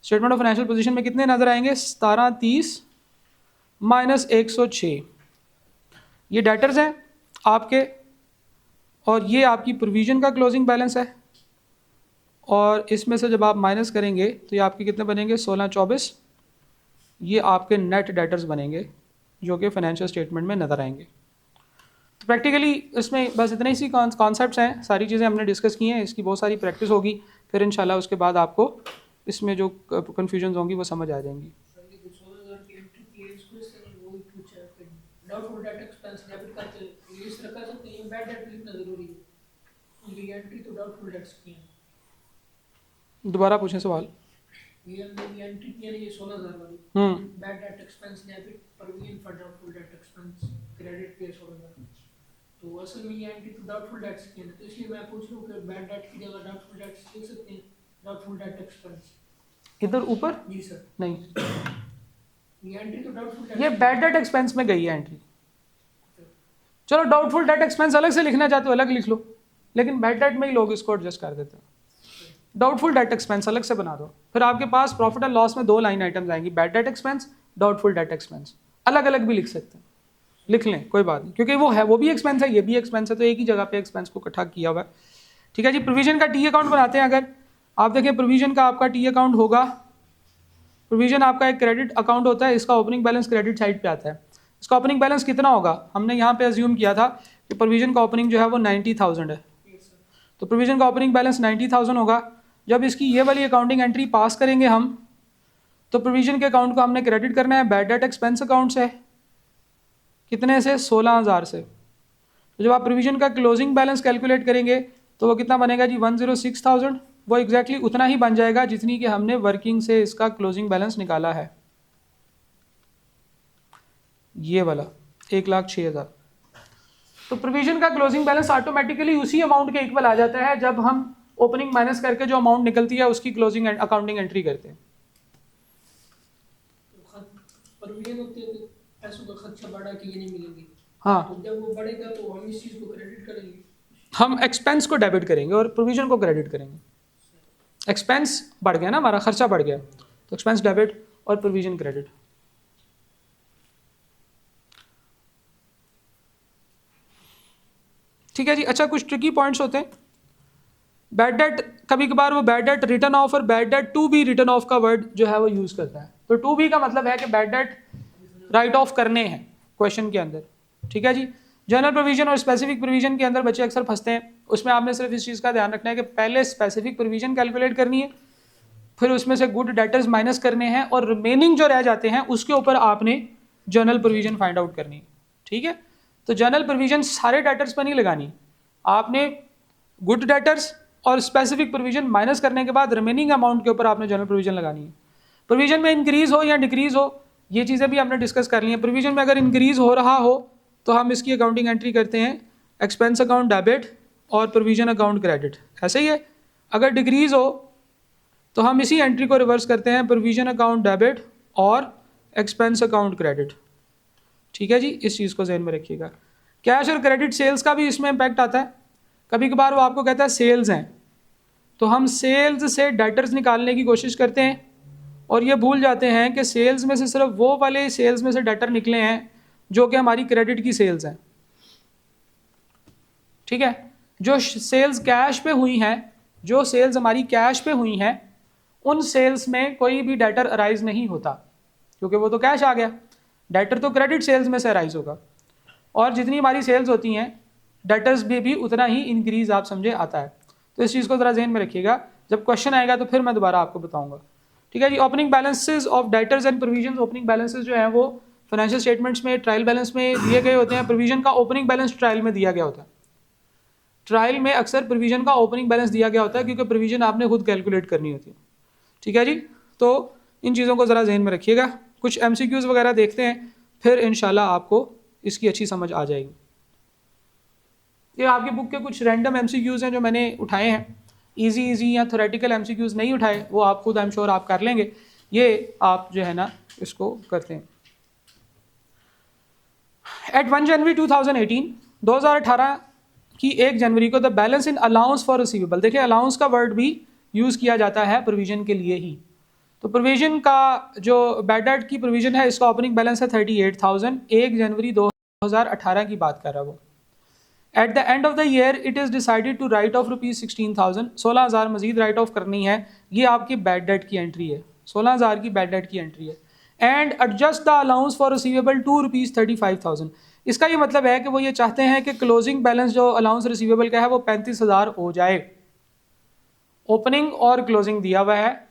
स्टेटमेंट ऑफ फाइनेंशियल पोजीशन में कितने नज़र आएंगे, 1730 माइनस 106, ये डेटर्स हैं आपके, और ये आपकी प्रोविजन का क्लोजिंग बैलेंस है। और इसमें से जब आप माइनस करेंगे तो ये आपके कितने बनेंगे, 1624, ये आपके नेट डेटर्स बनेंगे जो कि फाइनेंशियल स्टेटमेंट में नज़र आएंगे। तो प्रैक्टिकली इसमें बस इतने ही कॉन्सेप्ट्स हैं, सारी चीज़ें हमने डिस्कस की हैं। इसकी बहुत सारी प्रैक्टिस होगी, फिर इंशाल्लाह उसके बाद आपको इसमें जो कन्फ्यूजन होंगी वो समझ आ जाएंगी। दोबारा पूछें सवाल। ये एंट्री किया ये 16000 वाली, bad debt expense debit provision for doubtful debt expense credit पे 16000, तो असल में ये एंट्री टू डाउटफुल डेट्स की है। तो इसलिए मैं पूछ रहा हूँ कि बैड डेट की जगह डाउटफुल डेट्स लिख सकते हैं, डाउटफुल डेट एक्सपेंस इधर ऊपर? जी सर नहीं, ये एंट्री टू डाउटफुल डेट, ये बैड डेट एक्सपेंस में गई है एंट्री। चलो डाउटफुल डेट एक्सपेंस अलग से लिखना चाहते हो अलग लिख लो, लेकिन बैड डेट में ही लोग इसको एडजस्ट कर देते हैं। डाउटफुल डेट एक्सपेंस अलग से बना दो, फिर आपके पास प्रॉफिट एंड लॉस में 2 लाइन आइटम्स आएंगी, bad debt expense, doubtful debt expense. अलग अलग भी लिख सकते हैं, लिख लें कोई बात नहीं, क्योंकि वो है, वो भी एक्सपेंस है, ये भी एक्सपेंस है, तो एक ही जगह पे एक्सपेंस को इकट्ठा किया हुआ है, ठीक है जी। प्रोविजन का टी अकाउंट बनाते हैं। अगर आप देखें प्रोविजन का आपका टी अकाउंट होगा, प्रोविजन आपका एक क्रेडिट अकाउंट होता है, इसका ओपनिंग बैलेंस क्रेडिट साइड पे आता है। इसका ओपनिंग बैलेंस कितना होगा, हमने यहाँ पे अज्यूम किया था कि प्रोविजन का ओपनिंग जो है वो 90,000 है, तो प्रोविजन का ओपनिंग बैलेंस 90,000 होगा। जब इसकी ये वाली अकाउंटिंग एंट्री पास करेंगे हम, तो प्रोविजन के अकाउंट को हमने क्रेडिट करना है बैड डेट एक्सपेंस अकाउंट से, कितने से, 16000 से। तो जब आप प्रोविजन का क्लोजिंग बैलेंस कैलकुलेट करेंगे तो वो कितना बनेगा जी, 106,000। वो एग्जैक्टली उतना ही बन जाएगा जितनी कि हमने वर्किंग से इसका क्लोजिंग बैलेंस निकाला है, ये वाला 1,06,000। तो प्रोविजन का क्लोजिंग बैलेंस ऑटोमेटिकली उसी अमाउंट के इक्वल आ जाता है जब हम ओपनिंग माइनस करके जो अमाउंट निकलती है उसकी क्लोजिंग अकाउंटिंग एंट्री करते हैं। प्रोविजन होते हैं तो पैसों का खर्चा बढ़ा कि ये नहीं मिलेंगे, हाँ, तो जब वो बढ़ेगा तो हम इस चीज़ को क्रेडिट करेंगे। हम एक्सपेंस को डेबिट करेंगे और प्रोविजन को क्रेडिट करेंगे। एक्सपेंस बढ़ गया ना, हमारा खर्चा बढ़ गया, तो एक्सपेंस डेबिट और प्रोविजन क्रेडिट। ठीक है जी। अच्छा, कुछ ट्रिकी पॉइंट्स होते हैं। बैड डेट, कभी कभार वो बैड डेट रिटर्न ऑफ और bad debt to be return off का वर्ड जो है वो यूज़ करता है। तो टू बी का मतलब है कि बैड डेट राइट ऑफ करने हैं क्वेश्चन के अंदर। ठीक है जी। जनरल प्रोविजन और स्पेसिफिक प्रोविजन के अंदर बच्चे अक्सर फंसते हैं। उसमें आपने सिर्फ इस चीज़ का ध्यान रखना है कि पहले स्पेसिफिक प्रोविजन कैलकुलेट करनी है, फिर उसमें से गुड डेटर्स माइनस करने हैं और रिमेनिंग जो रह जाते हैं उसके ऊपर आपने जनरल प्रोविजन फाइंड आउट करनी है। ठीक है। तो जनरल प्रोविजन सारे डेटर्स पर नहीं लगानी, आपने गुड डेटर्स और स्पेसिफिक प्रोविजन माइनस करने के बाद रिमेनिंग अमाउंट के ऊपर आपने जनरल प्रोविजन लगानी है। प्रोविजन में इंक्रीज हो या डिक्रीज हो, ये चीज़ें भी हमने डिस्कस कर ली हैं। प्रोविजन में अगर इंक्रीज हो रहा हो तो हम इसकी अकाउंटिंग एंट्री करते हैं एक्सपेंस अकाउंट डेबिट और प्रोविजन अकाउंट क्रेडिट, ऐसे ही है। अगर डिक्रीज हो तो हम इसी एंट्री को रिवर्स करते हैं प्रोविजन अकाउंट डेबिट और एक्सपेंस अकाउंट क्रेडिट। ठीक है जी, इस चीज़ को ध्यान में रखिएगा। कैश और क्रेडिट सेल्स का भी इसमें इम्पैक्ट आता है। कभी कभार वो आपको कहता है सेल्स हैं, तो हम सेल्स से डेटर्स निकालने की कोशिश करते हैं और ये भूल जाते हैं कि सेल्स में से सिर्फ वो वाले सेल्स में से डेटर निकले हैं जो कि हमारी क्रेडिट की सेल्स हैं। ठीक है। जो सेल्स कैश पे हुई हैं, जो सेल्स हमारी कैश पे हुई हैं, उन सेल्स में कोई भी डेटर अराइज नहीं होता क्योंकि वो तो कैश आ गया। डेटर तो क्रेडिट सेल्स में से अराइज होगा और जितनी हमारी सेल्स होती हैं डेटर्स भी उतना ही इंक्रीज आप समझे आता है। तो इस चीज़ को ज़रा ध्यान में रखिएगा, जब क्वेश्चन आएगा तो फिर मैं दोबारा आपको बताऊंगा। ठीक है जी। Opening balances of debtors and provision. Opening balances जो हैं वो फाइनेंशियल स्टेटमेंट्स में ट्रायल बैलेंस में दिए गए होते हैं। प्रोविजन का ओपनिंग बैलेंस ट्रायल में दिया गया होता है। ट्रायल में अक्सर प्रोविजन का ओपनिंग बैलेंस दिया गया होता है क्योंकि प्रोविजन आपने खुद कैलकुलेट करनी होती है। ठीक है जी। तो इन चीज़ों को ज़रा ध्यान में रखिएगा। कुछ MCQs वगैरह देखते हैं, फिर इंशाल्लाह आपको इसकी अच्छी समझ आ जाएगी। ये आपकी बुक के कुछ रैंडम MCQs हैं जो मैंने उठाए हैं। इजी या थ्योरेटिकल MCQs नहीं उठाए, वो आप खुद आई एम श्योर आप कर लेंगे। ये आप जो है ना इसको करते हैं। एट 1 जनवरी 2018 की 1 जनवरी को the balance in allowance for receivable. देखिए अलाउंस का वर्ड भी यूज़ किया जाता है प्रोविजन के लिए ही। तो प्रोविजन का जो बैड डेट की प्रोविजन है, इसका ओपनिंग बैलेंस है 38,000। 1 जनवरी 2018 की बात कर रहा है वो। At the end of the year it is decided to write off ₹16,000। 16,000 मजीद राइट ऑफ करनी है। ये आपकी बैड डेट की एंट्री है, 16,000 की बैड डेट की एंट्री है। And adjust the allowance for receivable to ₹35,000। इसका ये मतलब है कि वो ये चाहते हैं कि क्लोजिंग बैलेंस जो अलाउंस रिसीवेबल का है वो 35,000 हो जाए। ओपनिंग और क्लोजिंग दिया हुआ है,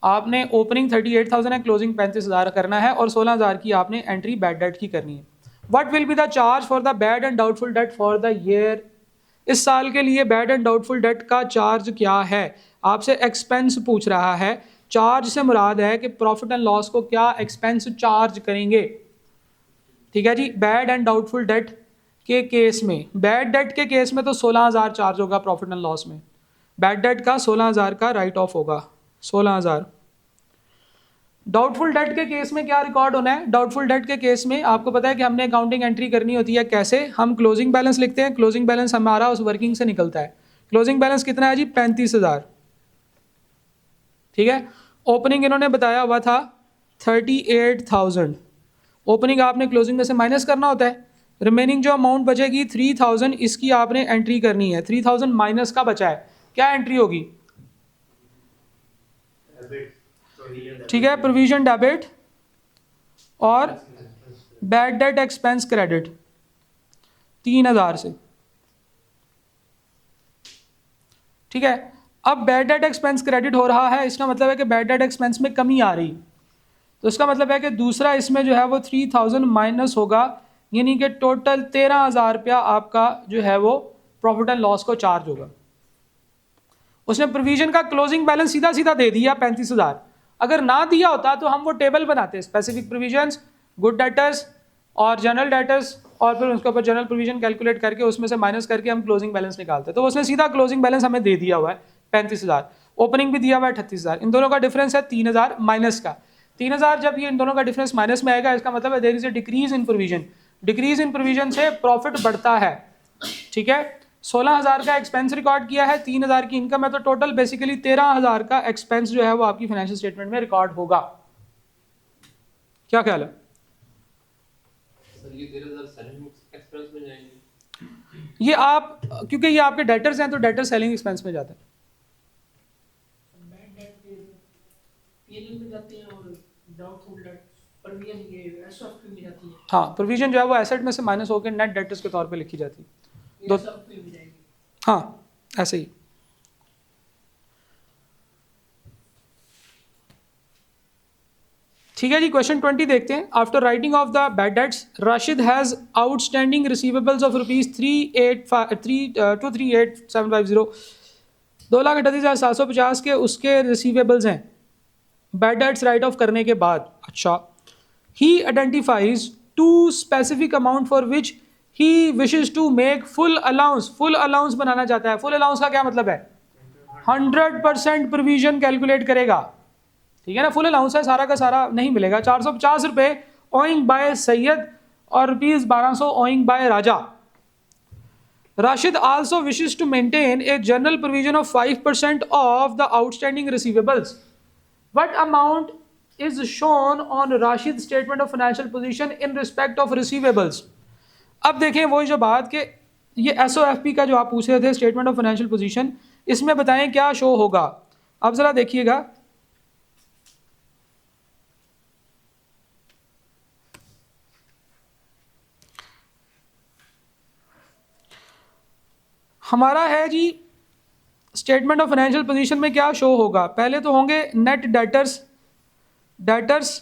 आपने ओपनिंग 38,000 है, क्लोजिंग 35,000 करना है और 16,000 की आपने एंट्री बैड डेट की करनी है। What will be the charge for the bad and doubtful debt for the year. इस साल के लिए बैड एंड डाउटफुल डेट का चार्ज क्या है। आपसे एक्सपेंस पूछ रहा है। चार्ज से मुराद है कि प्रॉफिट एंड लॉस को क्या एक्सपेंस चार्ज करेंगे। ठीक है जी। बैड एंड डाउटफुल डेट के केस में, बैड डेट के केस में तो 16,000 चार्ज होगा प्रॉफिट एंड लॉस में। बैड डेट का 16,000 का राइट ऑफ होगा, 16,000। डाउटफुल डेट के केस में क्या रिकॉर्ड होना है। डाउटफुल डेट के केस में आपको पता है कि हमने अकाउंटिंग एंट्री करनी होती है। कैसे? हम क्लोजिंग बैलेंस लिखते हैं। क्लोजिंग बैलेंस हमारा उस वर्किंग से निकलता है। क्लोजिंग बैलेंस कितना है जी? 35,000। ठीक है। ओपनिंग इन्होंने बताया हुआ था 38,000। ओपनिंग आपने क्लोजिंग में से माइनस करना होता है। रिमेनिंग जो अमाउंट बचेगी 3,000, इसकी आपने एंट्री करनी है। 3,000 माइनस का बचा है, क्या एंट्री होगी? ठीक है, प्रोविजन डेबिट और बैड डेट एक्सपेंस क्रेडिट 3,000 से। ठीक है। अब बैड डेट एक्सपेंस क्रेडिट हो रहा है, इसका मतलब है कि बैड डेट एक्सपेंस में कमी आ रही, तो इसका मतलब है कि दूसरा इसमें जो है वो 3,000 माइनस होगा, यानी कि टोटल 13,000 रुपया आपका जो है वो प्रॉफिट एंड लॉस को चार्ज होगा। उसने प्रोविजन का क्लोजिंग बैलेंस सीधा सीधा दे दिया 35,000। अगर ना दिया होता तो हम वो टेबल बनाते, स्पेसिफिक प्रोविजंस, गुड डेटर्स और जनरल डेटर्स, और फिर उसके ऊपर जनरल प्रोविजन कैलकुलेट करके उसमें से माइनस करके हम क्लोजिंग बैलेंस निकालते। तो उसने सीधा क्लोजिंग बैलेंस हमें दे दिया हुआ है 35,000, ओपनिंग भी दिया हुआ है 38,000। इन दोनों का डिफरेंस है 3,000 माइनस का। 3000 जब ये इन दोनों का डिफरेंस माइनस में आएगा, इसका मतलब है there is a decrease in provision. Decrease in provision से प्रॉफिट बढ़ता है, ठीक है। 16,000 का एक्सपेंस रिकॉर्ड किया है, 3,000 की इनकम है, तो टोटल बेसिकली 13,000 का एक्सपेंस जो है वो आपकी फाइनेंशियल स्टेटमेंट में रिकॉर्ड होगा। क्या ख्याल है? सर ये 13,000 सेलिंग एक्सपेंस में जाएंगे? ये आप, क्योंकि ये आपके डेटर्स हैं तो डेटर सेलिंग एक्सपेंस में जाता है। बैड डेट के पीएनएल में जाते हैं और डाउटफुल डेट प्रोविजन ये एसएफपी में जाती है। हाँ, प्रोविजन जो है वो एसेट में से माइनस होकर नेट डेटर्स के तौर पे लिखी जाती है। ये एसएफपी में जाएगी। हाँ, ऐसे ही। ठीक है जी, क्वेश्चन 20 देखते हैं। After writing of the bad debts, Rashid has outstanding receivables of rupees 2,38,750, 2,38,750 के उसके रिसीवेबल्स हैं बैड डेट्स राइट ऑफ करने के बाद। अच्छा, he identifies to specific amount for which he wishes to make full allowance. Full allowance बनाना चाहता है। फुल अलाउंस का क्या मतलब है? 100% प्रोविजन कैलकुलेट करेगा, ठीक है ना। फुल अलाउंस है, सारा का सारा नहीं मिलेगा। 450 रुपए ओइंग बाय सैयद और rupees 1200 owing by Raja. Rashid also wishes to maintain a general provision of 5% of the outstanding receivables. What amount is shown on Rashid statement of financial position in respect of receivables. अब देखें वही जो बात कि ये एसओएफपी का जो आप पूछ रहे थे, स्टेटमेंट ऑफ फाइनेंशियल पोजीशन, इसमें बताएं क्या शो होगा। अब जरा देखिएगा, हमारा है जी स्टेटमेंट ऑफ फाइनेंशियल पोजीशन में क्या शो होगा। पहले तो होंगे नेट डेटर्स, डेटर्स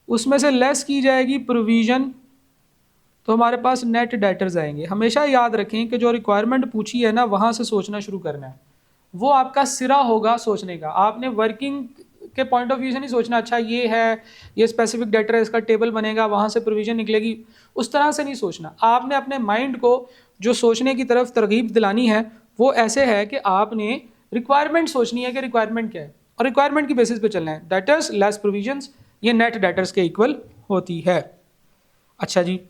उसमें से लेस की जाएगी प्रोविजन, तो हमारे पास नेट डेटर्स आएंगे। हमेशा याद रखें कि जो रिक्वायरमेंट पूछी है ना, वहाँ से सोचना शुरू करना है, वो आपका सिरा होगा सोचने का। आपने वर्किंग के पॉइंट ऑफ व्यू से नहीं सोचना, अच्छा ये है, ये स्पेसिफिक डेटर है, इसका टेबल बनेगा, वहाँ से प्रोविजन निकलेगी, उस तरह से नहीं सोचना। आपने अपने माइंड को जो सोचने की तरफ तरगीब दिलानी है वो ऐसे है कि आपने रिक्वायरमेंट सोचनी है कि रिक्वायरमेंट क्या है, और रिक्वायरमेंट की बेसिस पे चलना है। डेटर्स लेस प्रोविजंस, ये नेट डेटर्स के इक्वल होती है। अच्छा जी,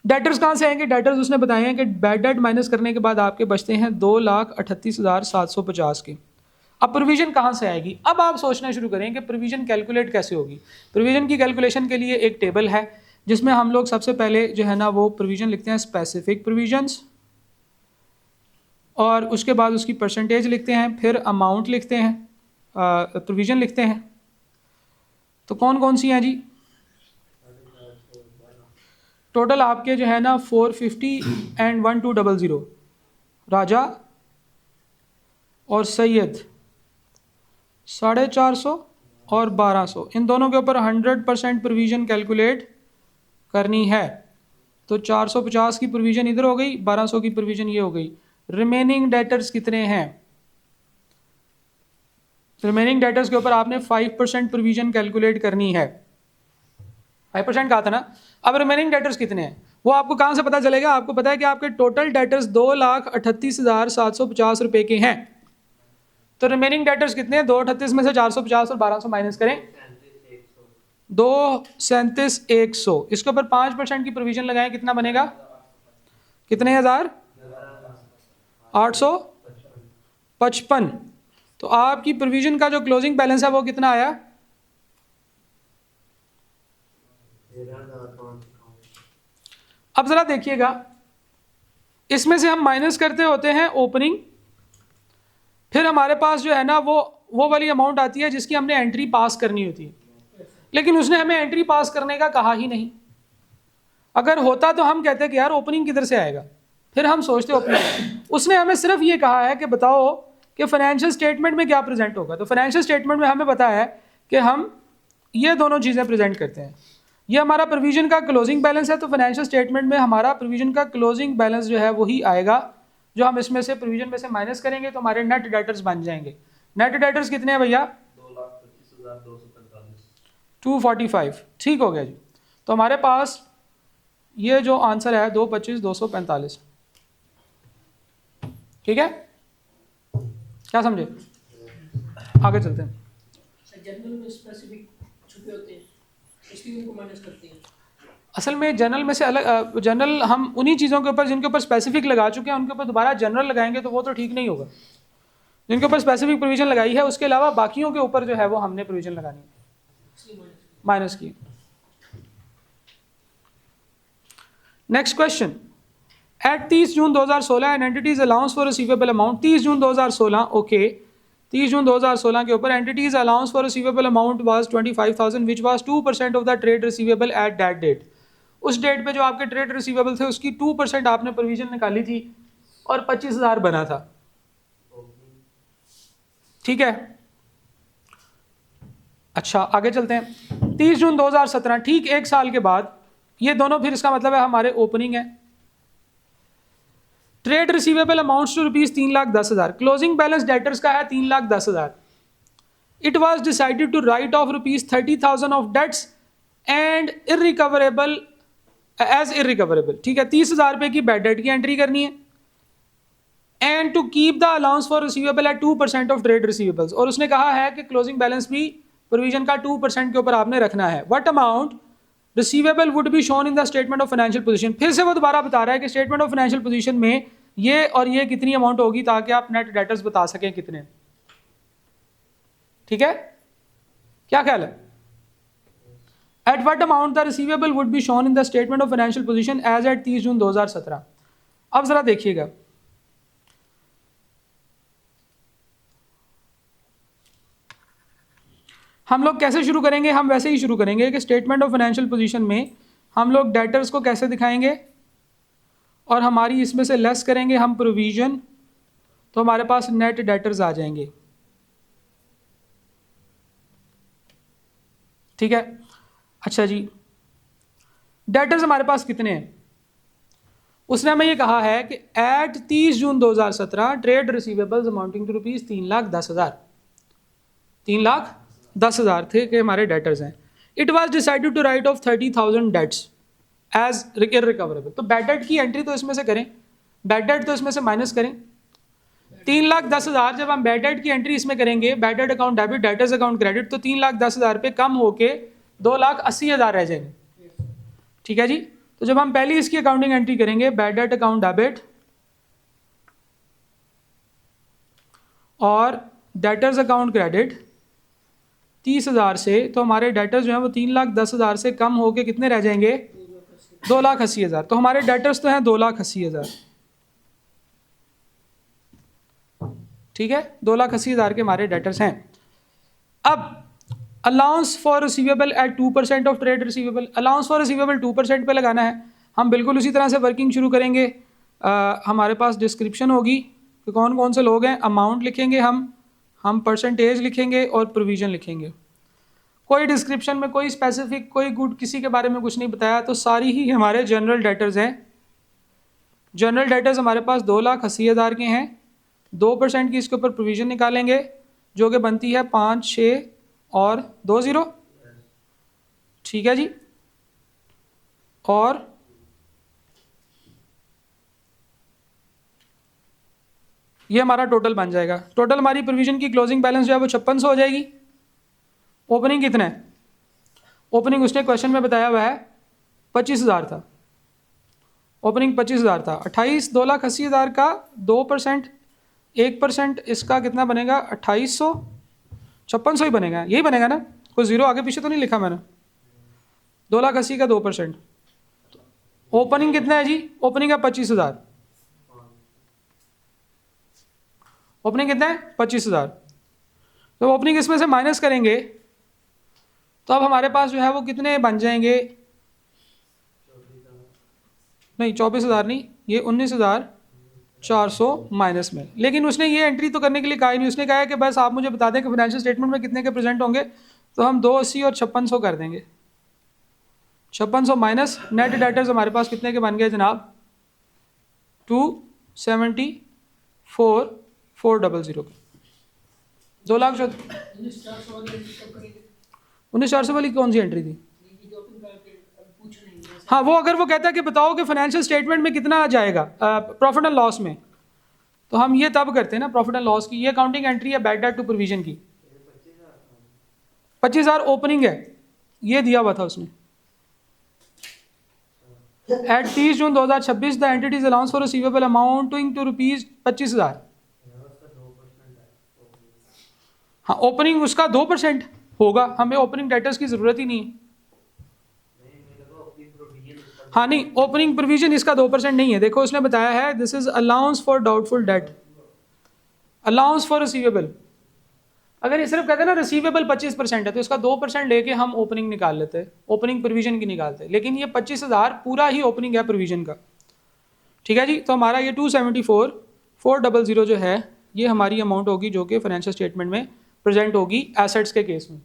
डेटर्स कहाँ से आएंगे? डेटर्स उसने बताए हैं कि बैड डेट माइनस करने के बाद आपके बचते हैं 2,38,750 के। अब प्रोविजन कहाँ से आएगी? अब आप सोचना शुरू करें कि प्रोविजन कैलकुलेट कैसे होगी। प्रोविजन की कैलकुलेशन के लिए एक टेबल है जिसमें हम लोग सबसे पहले जो है ना वो प्रोविजन लिखते हैं, स्पेसिफिक प्रोविजंस, और उसके बाद उसकी परसेंटेज लिखते हैं, फिर अमाउंट लिखते हैं, प्रोविजन लिखते हैं। तो कौन कौन सी हैं जी? टोटल आपके जो है ना 450 एंड 1200, राजा और सैयद 450 और 1200, इन दोनों के ऊपर 100% प्रोविजन कैलकुलेट करनी है। तो 450 की प्रोविजन इधर हो गई, 1200 की प्रोविजन ये हो गई। रिमेनिंग डेटर्स कितने हैं? रिमेनिंग डेटर्स के ऊपर आपने 5% प्रोविजन कैलकुलेट करनी है। 5% कहा था ना। अब रिमेनिंग डेटर्स कितने हैं वो आपको कहाँ से पता चलेगा? आपको पता है कि आपके टोटल डेटर्स 2,38,750 रुपए के हैं। तो रिमेनिंग डेटर्स कितने हैं? 238 में से 450 और 1200 माइनस करें, 237,100। इसके ऊपर 5% की प्रोविजन लगाएं, कितना बनेगा? कितने हज़ार? 855। तो आपकी प्रोविजन का जो क्लोजिंग बैलेंस है वो कितना आया? अब जरा देखिएगा, इसमें से हम माइनस करते होते हैं ओपनिंग, फिर हमारे पास जो है ना वो वाली अमाउंट आती है जिसकी हमने एंट्री पास करनी होती है, लेकिन उसने हमें एंट्री पास करने का कहा ही नहीं। अगर होता तो हम कहते कि यार ओपनिंग किधर से आएगा, फिर हम सोचते ओपनिंग। उसने हमें सिर्फ ये कहा है कि बताओ कि फाइनेंशियल स्टेटमेंट में क्या प्रेजेंट होगा। तो फाइनेंशियल स्टेटमेंट में हमें पता है कि हम ये दोनों चीज़ें प्रेजेंट करते हैं। ये हमारा प्रोविजन का क्लोजिंग बैलेंस है, तो फाइनेंशियल स्टेटमेंट में हमारा प्रोविजन का क्लोजिंग बैलेंस जो है वही आएगा जो हम इसमें से प्रोविजन में से माइनस करेंगे, तो हमारे नेट डेटर्स बन जाएंगे। नेट डेटर्स कितने हैं भैया? 245। ठीक हो गया जी। तो हमारे पास ये जो आंसर है 225,245। ठीक है, क्या समझे? आगे चलते हैं। जनरल में स्पेसिफिक छुपे होते हैं, इसलिए उनको माइनस करते हैं। असल में जनरल में से अलग, जनरल हम उन्हीं चीज़ों के ऊपर जिनके ऊपर स्पेसिफिक लगा चुके हैं उनके ऊपर दोबारा जनरल लगाएंगे तो वो तो ठीक नहीं होगा। जिनके ऊपर स्पेसिफिक प्रोविजन लगाई है उसके अलावा बाकियों के ऊपर जो है वो हमने प्रोविजन लगानी है, इसलिए माइनस की। Next question, at 30 June 2016 an entity's allowance for receivable amount, 30 June 2016 okay, 30 June 2016 के ऊपर entity's allowance for receivable amount was 25,000 which was 2% of the trade receivable at that date. उस डेट पे जो आपके ट्रेड रिसीवेबल थे उसकी 2% आपने प्रोविजन निकाली थी और 25,000 बना था, ठीक है। अच्छा आगे चलते हैं, 30 जून 2017 ठीक एक साल के बाद, ये दोनों फिर इसका मतलब है हमारे ओपनिंग है। Trade receivable amounts to rupees 3,10,000, closing balance debtors का है 3,10,000। It was decided to write off rupees 30,000 of debts and irrecoverable as irrecoverable, ठीक है। 30,000 रुपये की बैड डेट की एंट्री करनी है and to keep the allowance for receivable at 2% of trade receivables, और उसने कहा है कि क्लोजिंग बैलेंस भी प्रोविजन का 2% के ऊपर आपने रखना है। What amount receivable would be shown in the statement of financial position, फिर से वो दोबारा बता रहा है कि स्टेटमेंट ऑफ फाइनेंशियल पोजीशन में ये और ये कितनी अमाउंट होगी ताकि आप नेट डेटर्स बता सकें कितने, ठीक है। क्या ख्याल है, at what amount the receivable would be shown in the statement of financial position as at 30 June 2017। अब जरा देखिएगा, हम लोग कैसे शुरू करेंगे, हम वैसे ही शुरू करेंगे कि स्टेटमेंट ऑफ फाइनेंशियल पोजीशन में हम लोग डेटर्स को कैसे दिखाएंगे और हमारी इसमें से लेस करेंगे हम प्रोविजन, तो हमारे पास नेट डेटर्स आ जाएंगे, ठीक है। अच्छा जी, डेटर्स हमारे पास कितने हैं, उसने हमें ये कहा है कि at 30 June 2017 trade receivables amounting to rupees 3,10,000, 3,10,000 थे कि हमारे डेटर्स हैं। It was decided to write off 30,000 debts as irrecoverable, तो बैड डेट की एंट्री तो इसमें से करें, बैड डेट तो इसमें से माइनस करें। 3,10,000 जब हम बैड डेट की एंट्री इसमें करेंगे, bad debt account debit debtors account credit, तो 3,10,000 पे कम होके 2,80,000 रह जाएंगे, ठीक है जी। तो जब हम पहली इसकी अकाउंटिंग एंट्री करेंगे, बैड डेट अकाउंट डेबिट और डेटर्स अकाउंट क्रेडिट 30,000 से, तो हमारे डेटर्स जो हैं वो 3,10,000 से कम होके कितने रह जाएंगे, 2,80,000। तो हमारे डेटर्स तो हैं 2,80,000, ठीक है, 2,80,000 के हमारे डेटर्स हैं। अब allowance for receivable at 2% of trade receivable, allowance for receivable 2% पे लगाना है। हम बिल्कुल उसी तरह से वर्किंग शुरू करेंगे। हमारे पास डिस्क्रिप्शन होगी कि कौन कौन से लोग हैं, अमाउंट लिखेंगे हम परसेंटेज लिखेंगे और प्रोविज़न लिखेंगे। कोई डिस्क्रिप्शन में कोई स्पेसिफिक कोई गुड किसी के बारे में कुछ नहीं बताया, तो सारी ही हमारे जनरल डेटर्स हैं। जनरल डेटर्स हमारे पास 2,80,000 के हैं, 2% की इसके ऊपर प्रोविज़न निकालेंगे जो कि बनती है 5, 6 और 2 0, ठीक है जी। और ये हमारा टोटल बन जाएगा। टोटल हमारी प्रोविजन की क्लोजिंग बैलेंस जो है वो 5600 हो जाएगी। ओपनिंग कितना है, ओपनिंग उसने क्वेश्चन में बताया हुआ है 25,000 था, ओपनिंग 25,000 था। 2,80,000 का 2%, 1% इसका कितना बनेगा, 2,800, 5600 ही बनेगा, यही बनेगा ना, कोई जीरो आगे पीछे तो नहीं लिखा मैंने। 2,80,000 का 2%, ओपनिंग कितना है जी, ओपनिंग है 25,000, ओपनिंग कितना है 25,000। तो ओपनिंग इसमें से माइनस करेंगे तो अब हमारे पास जो है वो कितने बन जाएंगे, नहीं 24,000 नहीं, ये 19,400 माइनस में। लेकिन उसने ये एंट्री तो करने के लिए कहा ही नहीं, उसने कहा है कि बस आप मुझे बता दें कि फाइनेंशियल स्टेटमेंट में कितने के प्रेजेंट होंगे, तो हम 280 और 5600 कर देंगे। 5600 माइनस नेट डेटर्स हमारे पास कितने के बन गए जनाब, 274,400 के, 2,00,000। 19,400 वाली कौन सी एंट्री थी, हाँ वो अगर वो कहता है कि बताओ कि फाइनेंशियल स्टेटमेंट में कितना आ जाएगा प्रॉफिट एंड लॉस में, तो हम ये तब करते हैं ना प्रॉफिट एंड लॉस की। ये अकाउंटिंग एंट्री है बैड डेट टू प्रोविजन की। 25,000 ओपनिंग है, ये दिया हुआ था उसने, at 30 June 2026 the entities allowance for receivable amounting to rupees 25,000। हाँ, ओपनिंग उसका 2% होगा, हमें ओपनिंग डेटर्स की ज़रूरत ही नहीं है। हाँ नहीं, ओपनिंग प्रोविजन इसका 2% नहीं है। देखो उसने बताया है this is allowance for doubtful debt, allowance for receivable. अगर ये सिर्फ कहते हैं ना रिसीवेबल 25% है तो इसका 2% लेके हम ओपनिंग निकाल लेते हैं, ओपनिंग प्रोविजन की निकालते हैं, लेकिन ये 25,000 पूरा ही ओपनिंग है प्रोविजन का। ठीक है जी, तो हमारा ये 274,400 जो है ये हमारी अमाउंट होगी जो कि फाइनेंशियल स्टेटमेंट में प्रेजेंट होगी एसेट्स के केस में।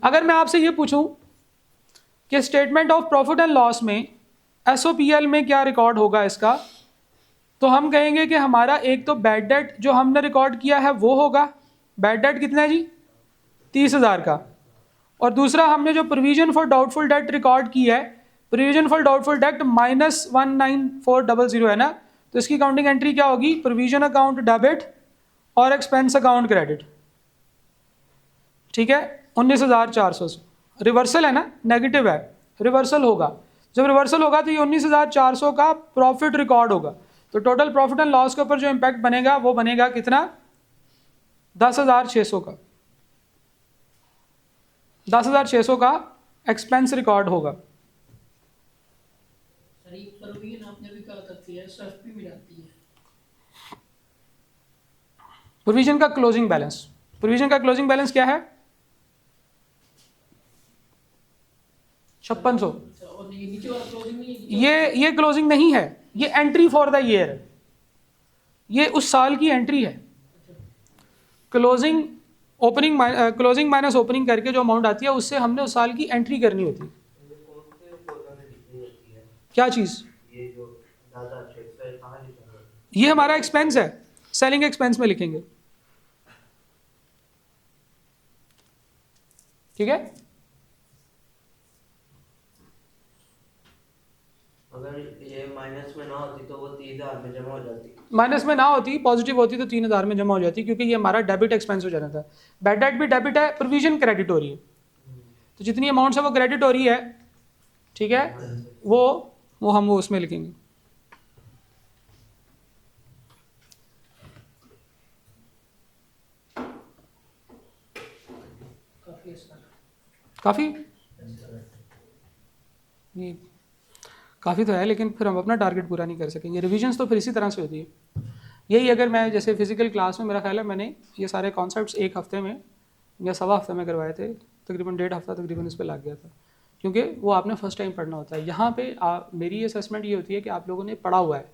अगर मैं आपसे ये पूछूं कि statement of profit and loss में एसओपीएल में क्या रिकॉर्ड होगा इसका, तो हम कहेंगे कि हमारा एक तो बैड डेट जो हमने रिकॉर्ड किया है वो होगा, बैड डेट कितना है जी 30,000 का, और दूसरा हमने जो provision for doubtful debt record की है, प्रोविजन फॉर डाउटफुल डेट -19400 है ना, तो इसकी काउंटिंग एंट्री क्या होगी, प्रोविजन अकाउंट डेबिट और एक्सपेंस अकाउंट क्रेडिट। ठीक है, 19,400 से रिवर्सल है ना, नेगेटिव है, रिवर्सल होगा। जब रिवर्सल होगा तो ये 19,400 का प्रॉफिट रिकॉर्ड होगा, तो टोटल प्रॉफिट एंड लॉस के ऊपर जो इम्पैक्ट बनेगा वो बनेगा कितना, 10,600 का, 10,600 का एक्सपेंस रिकॉर्ड होगा। सर ये प्रोविजन आपने भी कहा करती है, एसएफपी में जाती है। प्रोविजन का क्लोजिंग बैलेंस, प्रोविजन का क्लोजिंग बैलेंस क्या है 5600। और ये नीचे वाला क्लोजिंग नहीं है? ये क्लोजिंग नहीं है, ये एंट्री फॉर द ईयर है, ये उस साल की एंट्री है। Closing opening closing minus opening करके जो अमाउंट आती है उससे हमने उस साल की एंट्री करनी होती है। क्या चीज़, ये हमारा एक्सपेंस है, सेलिंग एक्सपेंस में लिखेंगे। ठीक है, अगर ये माइनस में ना होती तो वो 30,000 में जमा हो जाती, माइनस में ना होती पॉजिटिव होती तो 3,000 में जमा हो जाती, क्योंकि ये हमारा डेबिट एक्सपेंस हो जाना था। बैड डेट भी डेबिट है, प्रोविजन क्रेडिट हो रही है, तो जितनी अमाउंट है वो क्रेडिट हो रही है। ठीक है, वो हम वो उसमें लिखेंगे। काफ़ी ये काफ़ी तो है, लेकिन फिर हम अपना टारगेट पूरा नहीं कर सकेंगे। रिविजन्स तो फिर इसी तरह से होती है। यही अगर मैं जैसे फिजिकल क्लास में, मेरा ख्याल है मैंने ये सारे कॉन्सेप्ट्स एक हफ्ते में या सवा हफ्ते में करवाए थे, तकरीबन 1.5 हफ्ता तकरीबन इस पर लग गया था, क्योंकि वो आपने फर्स्ट टाइम पढ़ना होता है। यहाँ पे मेरी असेसमेंट ये होती है कि आप लोगों ने पढ़ा हुआ है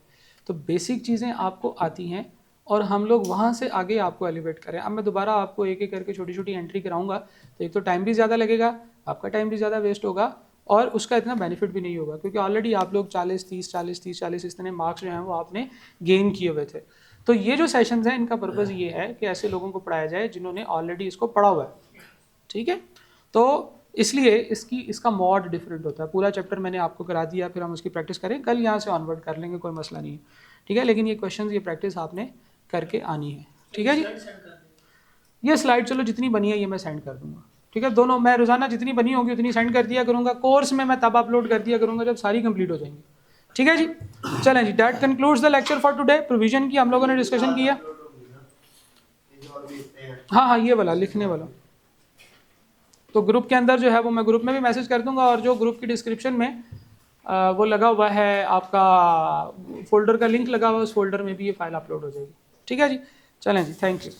तो बेसिक चीज़ें आपको आती हैं और हम लोग वहाँ से आगे आपको एलिवेट करें। अब मैं दोबारा आपको एक एक करके छोटी छोटी एंट्री कराऊंगा तो एक तो टाइम भी ज़्यादा लगेगा, आपका टाइम भी ज़्यादा वेस्ट होगा और उसका इतना बेनिफिट भी नहीं होगा, क्योंकि ऑलरेडी आप लोग 40-30 इतने मार्क्स जो हैं वो आपने गेन किए हुए थे। तो ये जो सेशंस हैं इनका पर्पज़ ये है कि ऐसे लोगों को पढ़ाया जाए जिन्होंने ऑलरेडी इसको पढ़ा हुआ है। ठीक है, तो इसलिए इसका मॉड डिफरेंट होता है। पूरा चैप्टर मैंने आपको करा दिया, फिर हम उसकी प्रैक्टिस करें, कल यहाँ से ऑनवर्ड कर लेंगे, कोई मसला नहीं है। ठीक है, लेकिन ये क्वेश्चन ये प्रैक्टिस आपने करके आनी है। ठीक है जी, ये स्लाइड चलो जितनी बनी है ये मैं सेंड कर दूंगा। ठीक है, दोनों मैं रोज़ाना जितनी बनी होगी उतनी सेंड कर दिया करूँगा। कोर्स में मैं तब अपलोड कर दिया करूँगा जब सारी कंप्लीट हो जाएंगी। ठीक है जी, चलें जी, that concludes the lecture for today. Provision की हम लोगों ने डिस्कशन किया। हाँ, ये वाला लिखने वाला तो ग्रुप के अंदर जो है वो मैं ग्रुप में भी मैसेज कर दूंगा, और जो ग्रुप की डिस्क्रिप्शन में वो लगा हुआ है आपका फोल्डर का लिंक लगा हुआ है, उस फोल्डर में भी ये फाइल अपलोड हो जाएगी। ठीक है जी, चलें जी, थैंक यू।